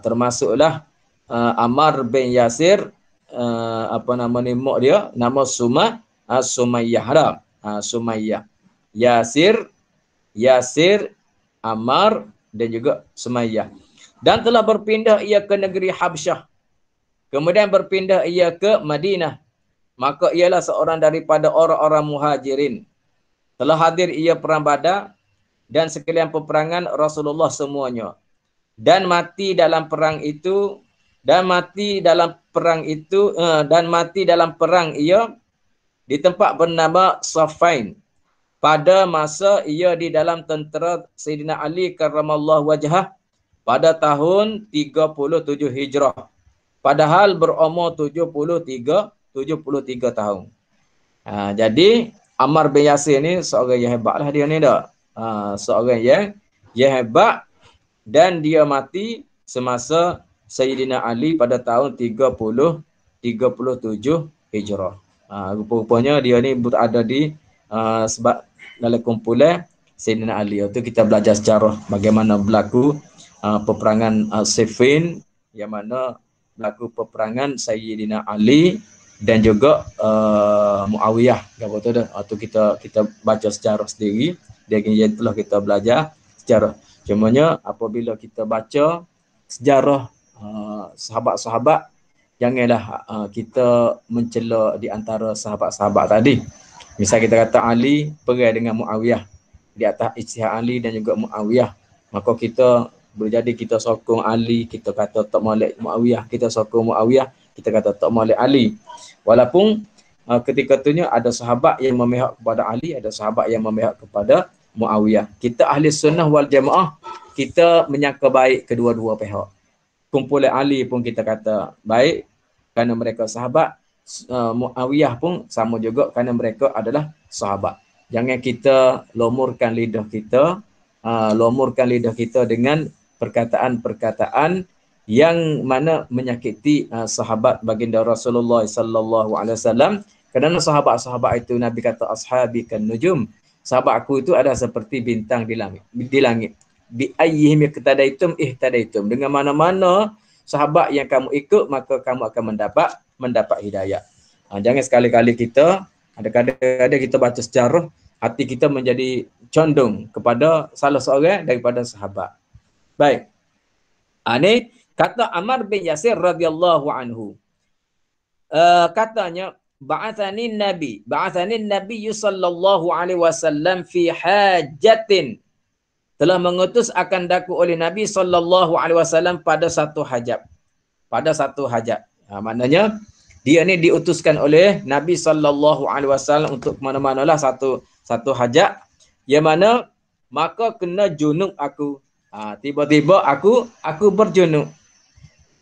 Termasuklah Ammar bin Yasir mak dia nama Sumayyah. Sumayyah. Yasir, Ammar dan juga Sumayyah. Dan telah berpindah ia ke negeri Habsyah. Kemudian berpindah ia ke Madinah. Maka ialah seorang daripada orang-orang muhajirin. Telah hadir ia perang Badar dan sekalian peperangan Rasulullah semuanya. Dan mati dalam perang ia di tempat bernama Safain. Pada masa ia di dalam tentera Sayyidina Ali karramallahu wajhah pada tahun 37 Hijrah. Padahal berumur 73 tahun. Jadi Ammar bin Yasir ni seorang yang hebatlah dia ni dah. Seorang yang hebat dan dia mati semasa Sayyidina Ali pada tahun 37 Hijrah. Rupa-rupanya dia ni berada di sebab dalam kumpulan Sayyidina Ali. Itu kita belajar sejarah bagaimana berlaku peperangan Siffin yang mana berlaku peperangan Sayyidina Ali dan juga Muawiyah. Apa tu dah? Itu kita baca sejarah sendiri. Dia telah kita belajar sejarah. Cumanya apabila kita baca sejarah sahabat-sahabat, janganlah kita mencela di antara sahabat-sahabat tadi. Misal kita kata Ali perai dengan Muawiyah di atas ijtihad Ali dan juga Muawiyah. Maka kita berjadi kita sokong Ali, kita kata tak molek Muawiyah, kita sokong Muawiyah, kita kata tak molek Ali. Walaupun ketika itunya ada sahabat yang memihak kepada Ali, ada sahabat yang memihak kepada Muawiyah. Kita ahli sunnah wal jamaah, kita menyangka baik kedua-dua pihak. Kumpulan Ali pun kita kata baik kerana mereka sahabat, Muawiyah pun sama juga kerana mereka adalah sahabat. Jangan kita lomurkan lidah kita dengan perkataan-perkataan yang mana menyakiti sahabat baginda Rasulullah sallallahu alaihi wasallam. Kerana sahabat-sahabat itu Nabi kata ashabi kan nujum. Sahabat aku itu ada seperti bintang di langit. Bi ayyihim ihtadaitum. Dengan mana-mana sahabat yang kamu ikut maka kamu akan mendapat hidayah. Jangan sekali-kali kita kadang-kadang kita baca sejarah hati kita menjadi condong kepada salah seorang daripada sahabat. Baik. Ini kata Ammar bin Yasir radhiyallahu anhu. Katanya ba'athani Nabi sallallahu alaihi wasallam fi hajatin. Telah mengutus akan daku oleh Nabi sallallahu alaihi wasallam pada satu hajat. Maknanya dia ni diutuskan oleh Nabi sallallahu alaihi wasallam untuk ke mana-manalah satu hajat yang mana maka kena junub aku. Tiba-tiba aku berjunub.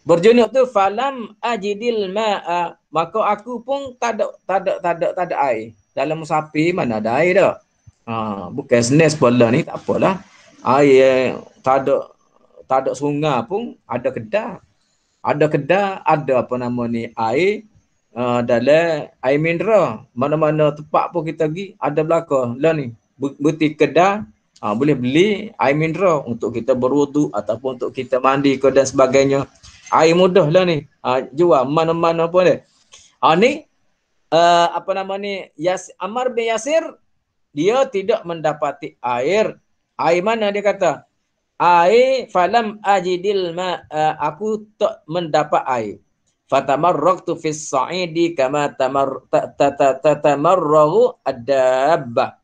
Berjunuk tu falam ajidil ma'a, maka aku pun tak ada air. Dalam musafir mana ada air dah. Bukan senes bola ni tak apalah. Air tak ada sungai pun ada kedah. Ada kedah, ada apa nama ni air dalam air mineral. Mana-mana tempat pun kita pergi ada belaka. Lah ni butik kedah boleh beli air mineral untuk kita berwuduk ataupun untuk kita mandi ke dan sebagainya. Air mudah lah ni. Jual mana-mana pun dia. Ni apa nama ni, Ammar bin Yasir, dia tidak mendapati air. Air mana dia kata? Air falam ajidil ma, aku tak mendapat air. Fatamarraqtu fis sa'idi kama tatamarrahu ad-dabbah.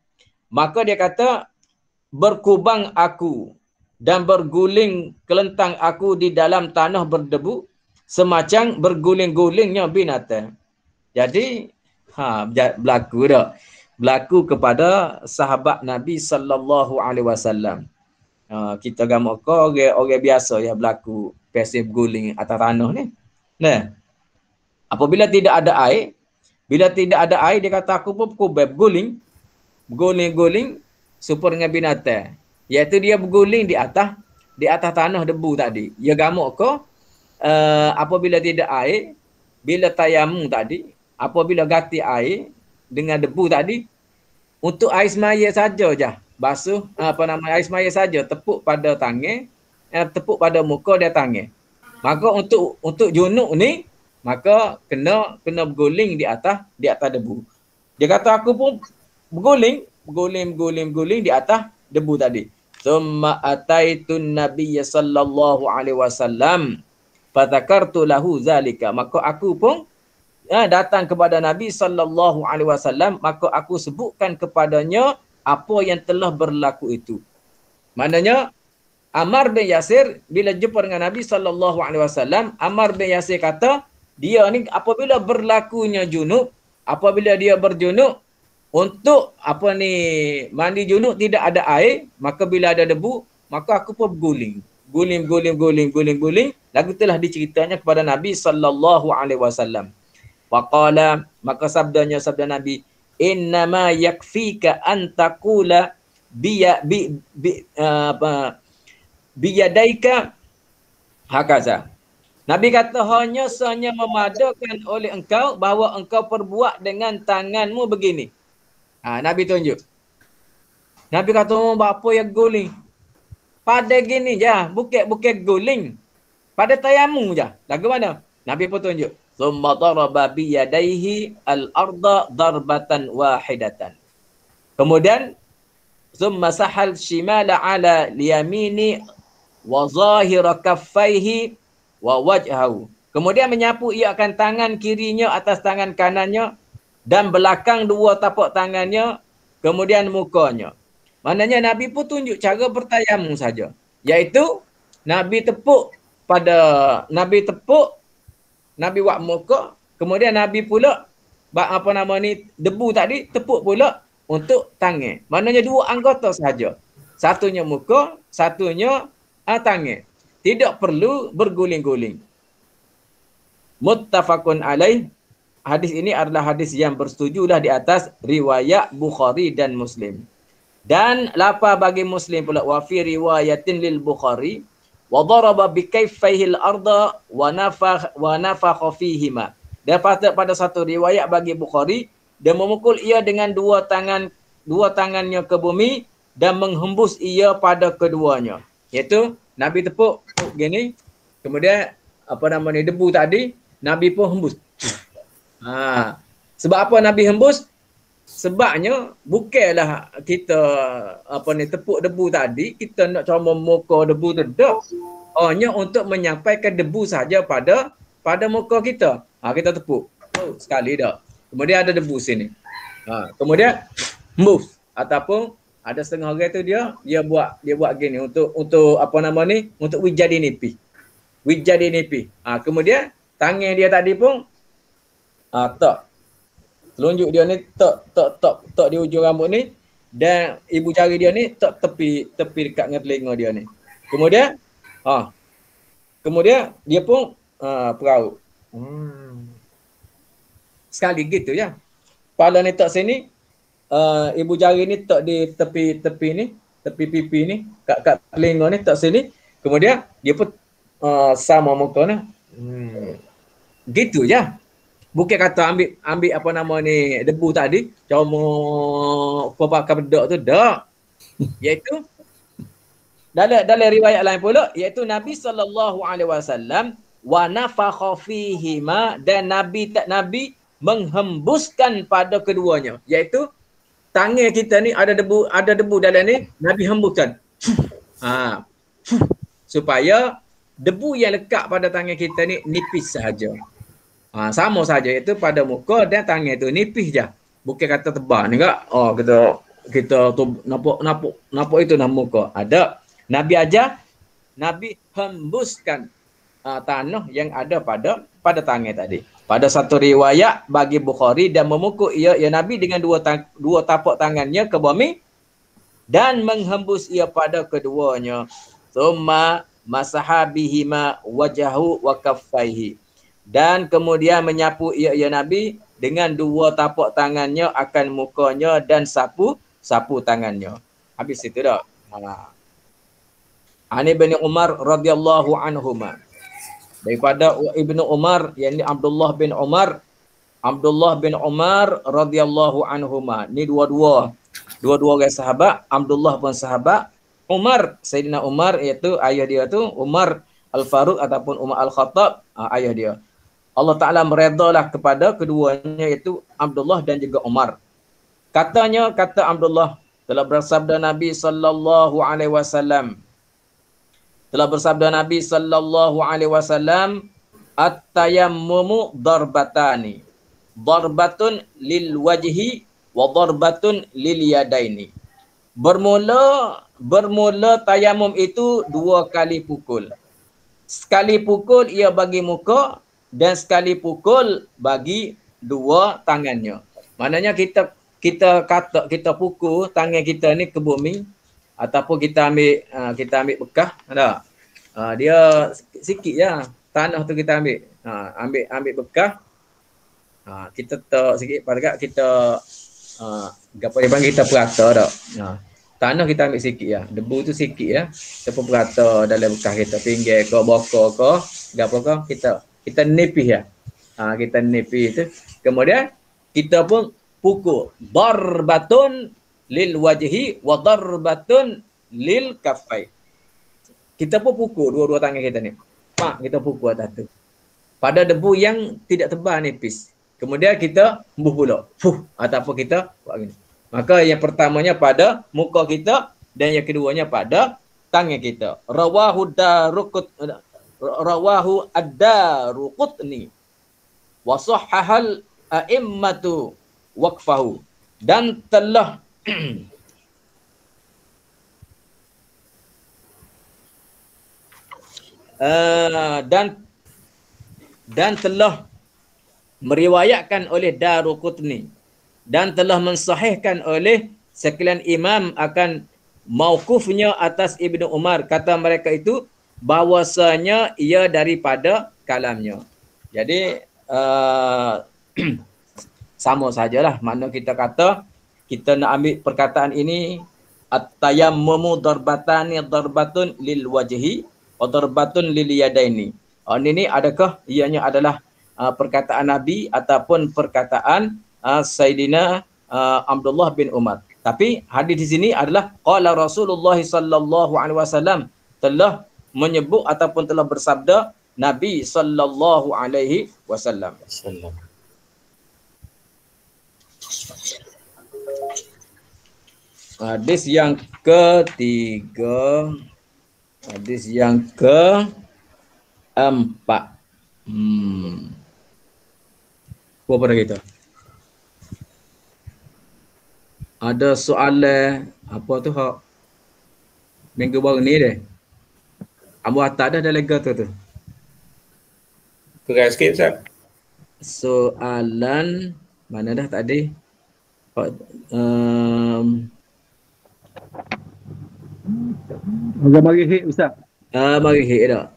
Maka dia kata berkubang aku dan berguling kelentang aku di dalam tanah berdebu semacam berguling-gulingnya binatang. Jadi berlaku dah. Berlaku kepada sahabat Nabi sallallahu alaihi wasallam. Kita gamak kau orang biasa ya berlaku pasif guling atas tanah ni. Nah, apabila tidak ada air, bila tidak ada air dia kata aku pun berguling super dengan binatang. Iaitu dia berguling di atas tanah debu tadi. Ya gamak kau apabila tidak air, bila tayamum tadi, apabila ganti air dengan debu tadi, untuk air semaya saja je. Basuh air semaya saja, tepuk pada tangan, tepuk pada muka dia tangan. Maka untuk junub ni, maka kena berguling di atas debu. Dia kata aku pun berguling di atas debu tadi. Summa ataitun nabiyya sallallahu alaihi wasallam fadzakartu lahu zalika. Maka aku pun datang kepada Nabi sallallahu alaihi wasallam, maka aku sebutkan kepadanya apa yang telah berlaku itu. Maknanya Ammar bin Yasir bila jumpa dengan Nabi sallallahu alaihi wasallam, Ammar bin Yasir kata dia ni apabila berlakunya junub, apabila dia berjunub untuk mandi junub tidak ada air, maka bila ada debu, maka aku pun berguling. Guling. Lagu telah diceritanya kepada Nabi sallallahu alaihi wasallam. Faqala, maka sabda Nabi, innama yakfika an taqula biyadaika hakaza. Nabi kata hanya memadakan oleh engkau bahawa engkau perbuat dengan tanganmu begini. Nabi tunjuk. Nabi kata apa yang guling? Pada gini je, bukan guling. Pada tayammum je. Lagu mana? Nabi pun tunjuk. Thumma daraba bi yadayhi al-arda darbatan wahidatan. Kemudian thumma sahal shimala ala liyamini wa zahira kaffaihi wa wajhahu. Kemudian menyapu ia akan tangan kirinya atas tangan kanannya dan belakang dua tapak tangannya, kemudian mukanya. Maknanya Nabi pun tunjuk cara bertayamum saja. Iaitu Nabi buat muka, kemudian Nabi pula debu tadi tepuk pula untuk tangan. Maknanya dua anggota saja. Satunya muka, satunya tangan. Tidak perlu berguling-guling. Muttafaqun alaih. Hadis ini adalah hadis yang bersetujulah di atas riwayat Bukhari dan Muslim. Dan lapa bagi Muslim pula, wa fi riwayatin lil Bukhari wa daraba bi kaiffaihi al-arda wa nafakha fihima. Dan pada satu riwayat bagi Bukhari, dia memukul ia dengan dua tangannya ke bumi dan menghembus ia pada keduanya. Iaitu Nabi tepuk gini, kemudian debu tadi Nabi pun hembus. Sebab apa Nabi hembus? Sebabnya bukanlah kita tepuk debu tadi, kita nak comot muka debu tu dak. Hanya untuk menyampaikan debu saja pada muka kita. Kita tepuk. Sekali dak. Kemudian ada debu sini. Kemudian hembus, ataupun ada setengah orang tu dia buat gini untuk untuk wijadi nipi. Kemudian tangan dia tadi pun tak telunjuk dia ni tak di ujung rambut ni, dan ibu jari dia ni tak tepi dekat dengan telinga dia ni. Kemudian dia pun perahu. Sekali gitu ya. Kepala ni tak sini, ibu jari ni tak di tepi ni, tepi pipi ni, kat telinga ni tak sini. Kemudian dia pun sama muka ni. Gitu je. Bukan kata ambil apa nama ni debu tadi, comok kau pakai bedak tu dak. Iaitu dalam riwayat lain pula iaitu Nabi SAW wa nafakha fihima, dan Nabi menghembuskan pada keduanya, iaitu tangan kita ni ada debu dalam ni, Nabi hembuskan. Supaya debu yang lekat pada tangan kita ni nipis sahaja. Sama saja, iaitu pada muka dan tangan tu nipis je. Bukan kata tebal ni enggak. Kita tu nampak itu nama muka. Ada. Nabi ajar, Nabi hembuskan tanah yang ada pada tangan tadi. Pada satu riwayat bagi Bukhari, dan memukul ia Nabi dengan dua tapak tangannya ke bumi dan menghembus ia pada keduanya. Tsumma masaha bihima wajahu wa kaffaihi. Dan kemudian menyapu ia Nabi dengan dua tapak tangannya akan mukanya dan sapu tangannya. Habis itu dah. Ani bin Umar radhiyallahu anhuma. Daripada Ibnu Umar, yakni Abdullah bin Umar radhiyallahu anhuma. Ni dua-dua orang sahabat. Abdullah pun sahabat. Umar, Sayyidina Umar, iaitu ayah dia tu Umar Al-Faruq ataupun Umar Al-Khattab, ayah dia. Allah Ta'ala meredalah kepada keduanya, iaitu Abdullah dan juga Umar. Kata Abdullah, telah bersabda Nabi sallallahu alaihi wasallam. At-tayammumu darbatani. Darbatun lil wajhi wa darbatun lil yadaini. Bermula tayamum itu dua kali pukul. Sekali pukul ia bagi muka dan sekali pukul bagi dua tangannya. Maknanya kita pukul tangan kita ni ke bumi, ataupun kita ambil bekah, ada. Dia sikit je tanah tu kita ambil. Ambil bekah. Kita tak sikit pada kita gapo dia panggil, kita perata dak. Tanah kita ambil sikit ya. Debu tu sikit ya. Kita pun perata dalam bekah kita, pinggir ke bokor ke gapo ke, kita nipis ya. Kita nipis tu. Kemudian kita pun pukul. Darbatun lil wajhi wa darbatun lil kaffai. Kita pun pukul dua-dua tangan kita ni. Kita pukul atas tu. Pada debu yang tidak tebal, nipis. Kemudian kita hembus pula. Ataupun kita buat gini. Maka yang pertamanya pada muka kita dan yang keduanya pada tangan kita. Rawahu ad-Daruqutni wa sahhahal a'immatu waqfahu. Dan telah dan telah meriwayatkan oleh Daruqutni dan telah mensahihkan oleh sekalian imam akan mauqufnya atas Ibnu Umar. Kata mereka itu bahwasanya ia daripada kalamnya. Jadi sama sajalah. Mana kita kata kita nak ambil perkataan ini, at-tayammumu darbatani darbatun lil wajhi wa darbatun lil yadaini. Ini adakah ianya adalah perkataan Nabi ataupun perkataan Sayyidina Abdullah bin Umar? Tapi hadis di sini adalah qala Rasulullah sallallahu alaihi wasallam, telah menyebut ataupun telah bersabda Nabi sallallahu alaihi wasallam. Hadis yang ketiga, hadis yang keempat. Apa pada kita? Ada soalan apa tu hak minggu baru ni deh. Amu atas dah lega tu. Kurang sikit Ustaz. Soalan mana dah tadi? Agak mari hit Ustaz. Mari hit dah.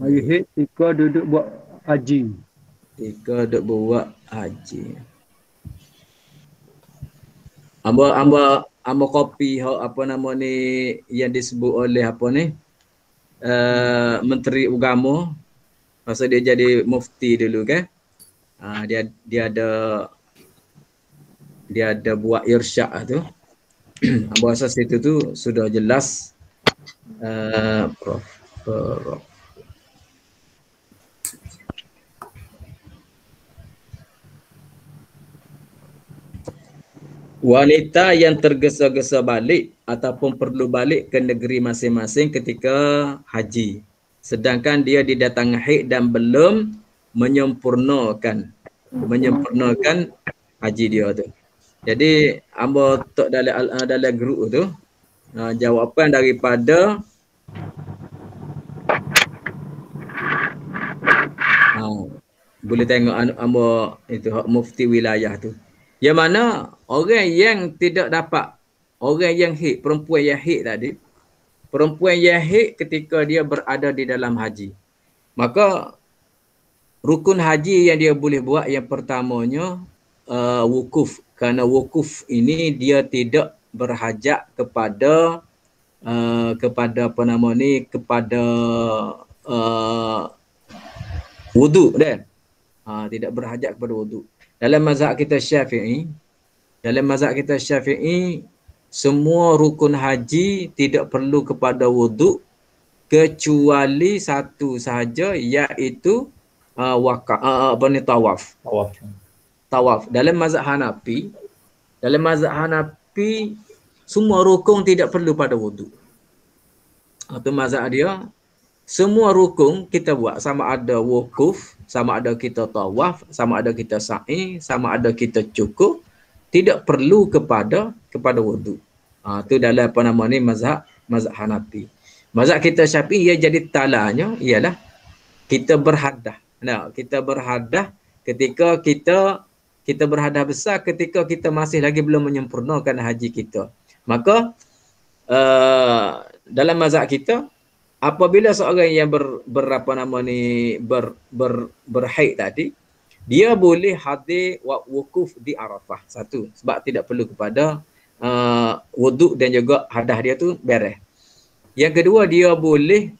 Mari hit tika duduk buat haji. Tika duk buat haji. Amba kopi apa nama ni yang disebut oleh apa ni? Menteri Agama masa dia jadi mufti dulu kan. Dia ada buat irsyad tu. Amba rasa situ tu sudah jelas Prof. Wanita yang tergesa-gesa balik ataupun perlu balik ke negeri masing-masing ketika haji. Sedangkan dia didatangi haid dan belum menyempurnakan haji dia tu. Jadi amba tok dalam grup tu jawapan daripada boleh tengok amba itu mufti wilayah tu. Yang mana orang yang tidak dapat, orang yang haid, perempuan yang haid tadi, perempuan yang haid ketika dia berada di dalam haji. Maka rukun haji yang dia boleh buat yang pertamanya wukuf. Kerana wukuf ini dia tidak berhajat kepada apa nama ni, kepada wuduk dia. Tidak berhajat kepada wuduk. Dalam mazhab kita Syafi'i, semua rukun haji tidak perlu kepada wuduk kecuali satu sahaja, iaitu tawaf. Tawaf. Dalam mazhab Hanafi, semua rukun tidak perlu pada wuduk. Itu mazhab dia. Semua rukun kita buat, sama ada wukuf, sama ada kita tawaf, sama ada kita sa'i, sama ada kita cukup, tidak perlu kepada wuduk. Itu dalam apa nama ni mazhab Hanafi. Mazhab kita Syafi'i ia jadi talanya ialah kita berhadah. Nah, kita berhadah ketika kita berhadah besar ketika kita masih lagi belum menyempurnakan haji kita. Maka dalam mazhab kita, apabila seorang yang berhaid tadi, dia boleh hadir wukuf di Arafah. Satu, sebab tidak perlu kepada wuduk dan juga hadah dia tu beres. Yang kedua, dia boleh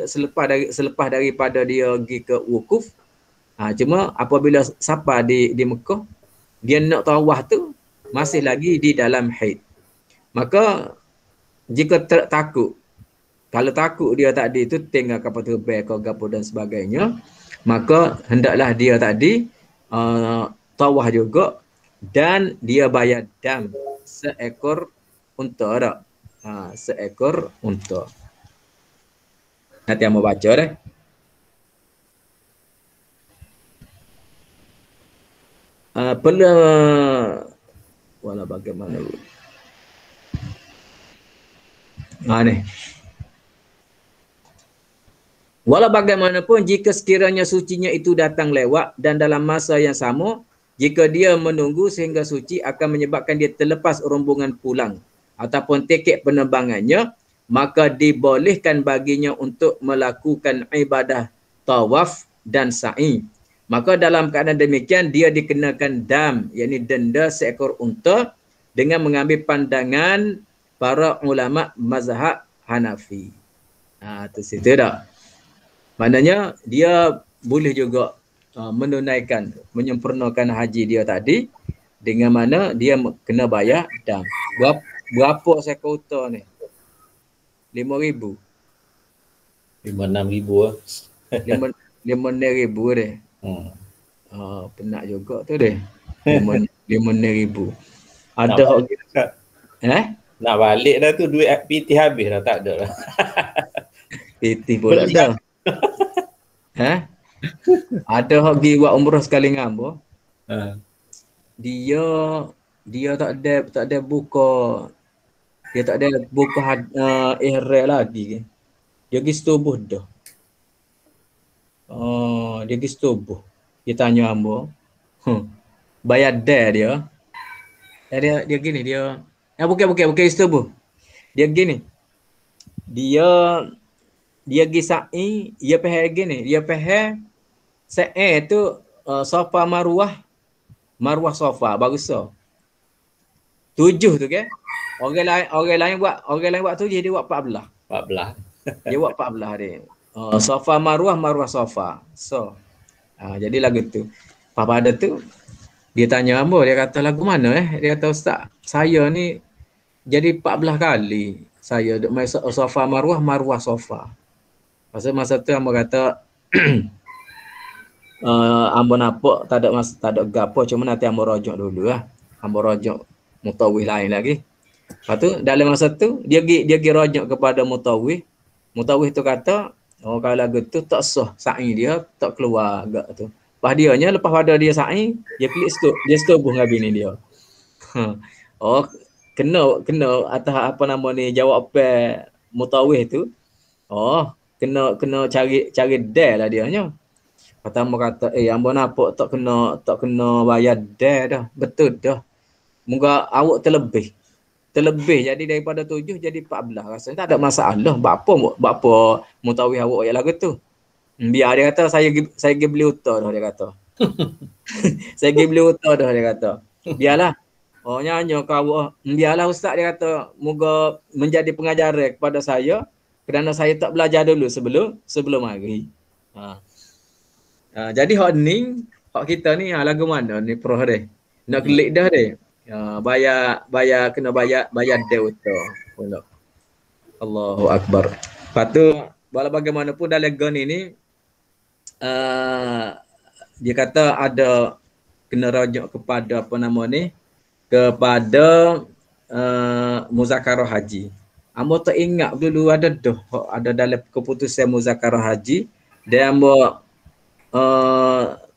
selepas daripada dia pergi ke wukuf, cuma apabila sampai di Mekah, dia nak tawaf tu masih lagi di dalam haid. Maka jika takut, kalau takut dia tadi tu tinggal kapal terbang ke gapo dan sebagainya, maka hendaklah dia tadi tawaf juga dan dia bayar dam seekor unta dak. Seekor unta. Nanti yang mau baca dah. Perlu wala bagaimana ni. Walau bagaimanapun, jika sekiranya sucinya itu datang lewat dan dalam masa yang sama, jika dia menunggu sehingga suci akan menyebabkan dia terlepas rombongan pulang ataupun tiket penerbangannya, maka dibolehkan baginya untuk melakukan ibadah tawaf dan sa'i. Maka dalam keadaan demikian, dia dikenakan dam, yakni denda seekor unta dengan mengambil pandangan para ulama mazhab Hanafi. Itu situ dah. Maknanya dia boleh juga menunaikan, menyempurnakan haji dia tadi dengan mana dia kena bayar dam. Berapa seekor unta ni? 5,000. 5-6,000 lah. 5,000 deh. Penat juga tu deh. 5,000. Ada nak balik dah tu, duit PT habis dah, tak ada lah. PT pula dah. Ada hak pergi buat umrah sekali ngam. Dia tak ada buka. Dia tak ada buka ihram lagi. Dia pergi setubuh dah. Dia pergi setubuh. Dia tanya hamba. Bayar dah dia. Dia gini bukan setubuh. Dia gini. Dia dia pergi sa'i, dia pergi gini, dia pergi sa'i tu Safa Marwah Safa bagus so. 7 tu ke. Orang lain buat 7, dia buat 14. 14. Dia buat 14 dia. Safa Marwah Safa. So, jadi lagu tu. Pada tu dia tanya Ambo, dia kata lagu mana Dia kata ustaz, saya ni jadi 14 kali saya duk main Safa Marwah Safa. Masa tu Ambo kata Ambo nampak tak ada gapo, cuma nanti Ambo rojok dulu lah. Ambo rojok mutawih lain lagi. Lepas tu dalam masa tu dia pergi rojok kepada mutawih. Mutawih tu kata, kalau lagu tu tak sah sa'i dia tak keluar agak tu. Lepas lepas pada dia sa'i, dia klik stop, dia setubuh dengan bini dia. Kena atas apa nama ni jawapan mutawih tu. Kena cari dal lah dia nya. Pertama kata, ambo nampak tak kena bayar dal dah. Betul dah. Moga awak terlebih jadi daripada 7 jadi 14. Rasanya tak ada masalah. Bapa mutawih awak ayat lagu tu. Biar dia kata saya pergi beli utah dah dia kata. Saya pergi beli utah dah dia kata. Biarlah. Nyanyi kau awak. Biarlah ustaz dia kata moga menjadi pengajaran kepada saya kerana saya tak belajar dulu sebelum hari. Jadi hak ni, hak kita ni lagu mana ni pro dia. Nak klik dah dia. Kena bayar dia utah. Allahu akbar. Lepas tu walau bagaimanapun dalam gun ini dia kata ada kena rujuk kepada apa nama ni, kepada muzakarah haji. Ambo tak ingat dulu ada dalam keputusan muzakarah haji dan ambo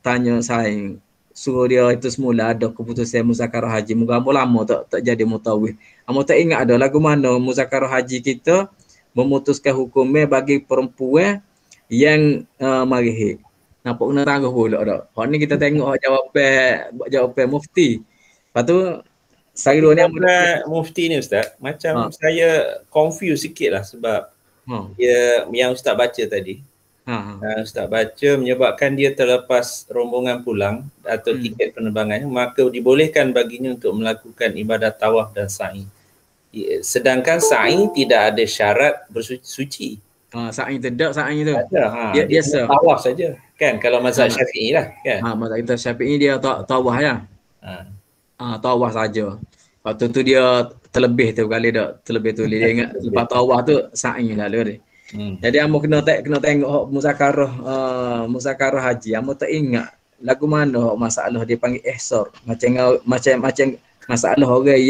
tanya saing suruh dia itu semula ada keputusan muzakarah haji. Moga ambo lama tak jadi mutawih. Ambo tak ingat ada lagu mana muzakarah haji kita memutuskan hukumnya bagi perempuan yang marih. Nampak kena tangguh pula dak. Hak ni kita tengok jawapan mufti. Lepas tu saya dua ni mufti ni ustaz, macam saya confuse sikit lah sebab dia yang ustaz baca tadi. Ustaz baca menyebabkan dia terlepas rombongan pulang atau tiket penerbangannya, maka dibolehkan baginya untuk melakukan ibadat tawaf dan sa'i. Sedangkan sa'i tidak ada syarat bersuci. Sa'i tidak, sa'i tu. Dia biasa tawaf saja kan, kalau mazhab Syafi'i lah kan. Mazhab kita Syafi'i dia tawaf ya. Tawaf saja. Waktu tu dia terlebih tu kali dak, terlebih tu dia ingat lepas tawaf tu sa'i lalu dia. Jadi ambo kena tengok muzakarah haji. Ambo tak ingat lagu mana masalah dia panggil ihsar. Macam masalah orang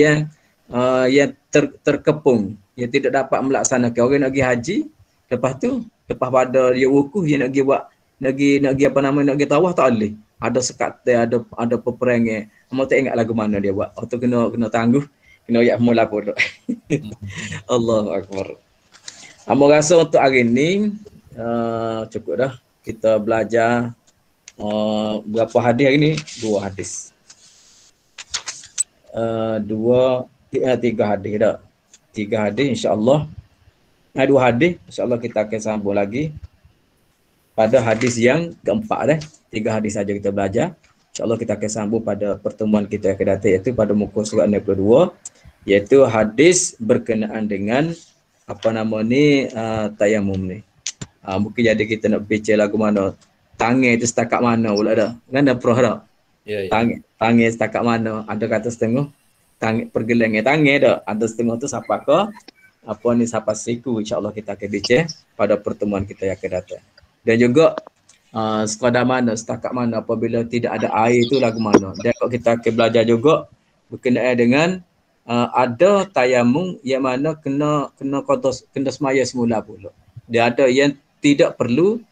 yang terkepung, yang tidak dapat melaksanakan. Orang nak pergi haji, lepas pada dia wukuf, dia nak pergi apa nama, nak pergi tawaf tak boleh. Ada sekat, ada peperangan. Ambo tak ingat lagu mana dia buat. Waktu kena tangguh, kena ayat mula pun. Allahu akbar. Ambo rasa untuk hari ni cukup dah. Kita belajar berapa hadis hari ni? 2 hadis. 3 hadis dah. 3 hadis insya-Allah. 2 hadis insya-Allah kita akan sambung lagi pada hadis yang keempat dah. 3 hadis saja kita belajar. InsyaAllah kita akan sambung pada pertemuan kita yang akan datang, iaitu pada muka surat 62, iaitu hadis berkenaan dengan apa nama ni, tayamum ni. Mungkin jadi kita nak bincang lagu mana, tangan itu setakat mana pula dah. Kan dah pernah dah. Ya. Tangan setakat mana, ada kata setengah tangan pergelangan tangan dah, ada setengah tu siapa ke apa ni, siapa siku. InsyaAllah kita akan bincang pada pertemuan kita yang akan datang. Dan juga sekadar mana, setakat mana apabila tidak ada air itu lagu mana. Dan kita akan belajar juga berkenaan dengan ada tayamum yang mana kena semaya semula pula. Dia ada yang tidak perlu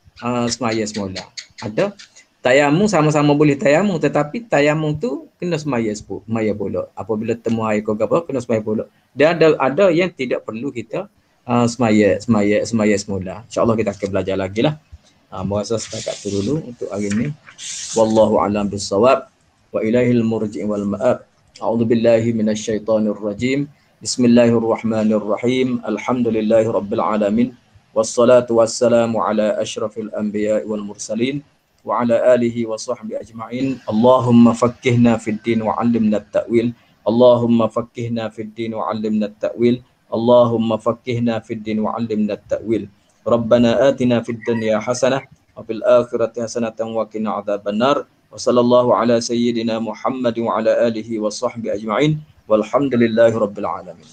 semaya semula. Ada tayamum sama-sama boleh tayamum, tetapi tayamum tu kena semaya pula. Apabila temu air ke apa kena semaya pula. Dan ada yang tidak perlu kita semaya semula. InsyaAllah kita akan belajar lagi lah. Merasa setakat tu dulu untuk hari ini. Wallahu a'lam bissawab. Wa ilaihil murji' wal ma'ab. A'udzu billahi minasyaitonir rajim. Bismillahirrahmanirrahim. Alhamdulillahirabbil alamin. Wassalatu wassalamu ala asyrafil anbiya'i wal mursalin wa ala alihi wa sahbihi ajma'in. Allahumma faqqihna fid din wa 'allimna at-ta'wil. Allahumma faqqihna fid din wa 'allimna at-ta'wil. Allahumma faqqihna fid din wa 'allimna at-ta'wil. Rabbana atina fid dunya hasanah wa fil akhirati hasanatan wa qina adzabannar. Wa sallallahu ala sayyidina Muhammad wa ala alihi wa sahbihi ajma'in. Walhamdulillahi rabbil alamin.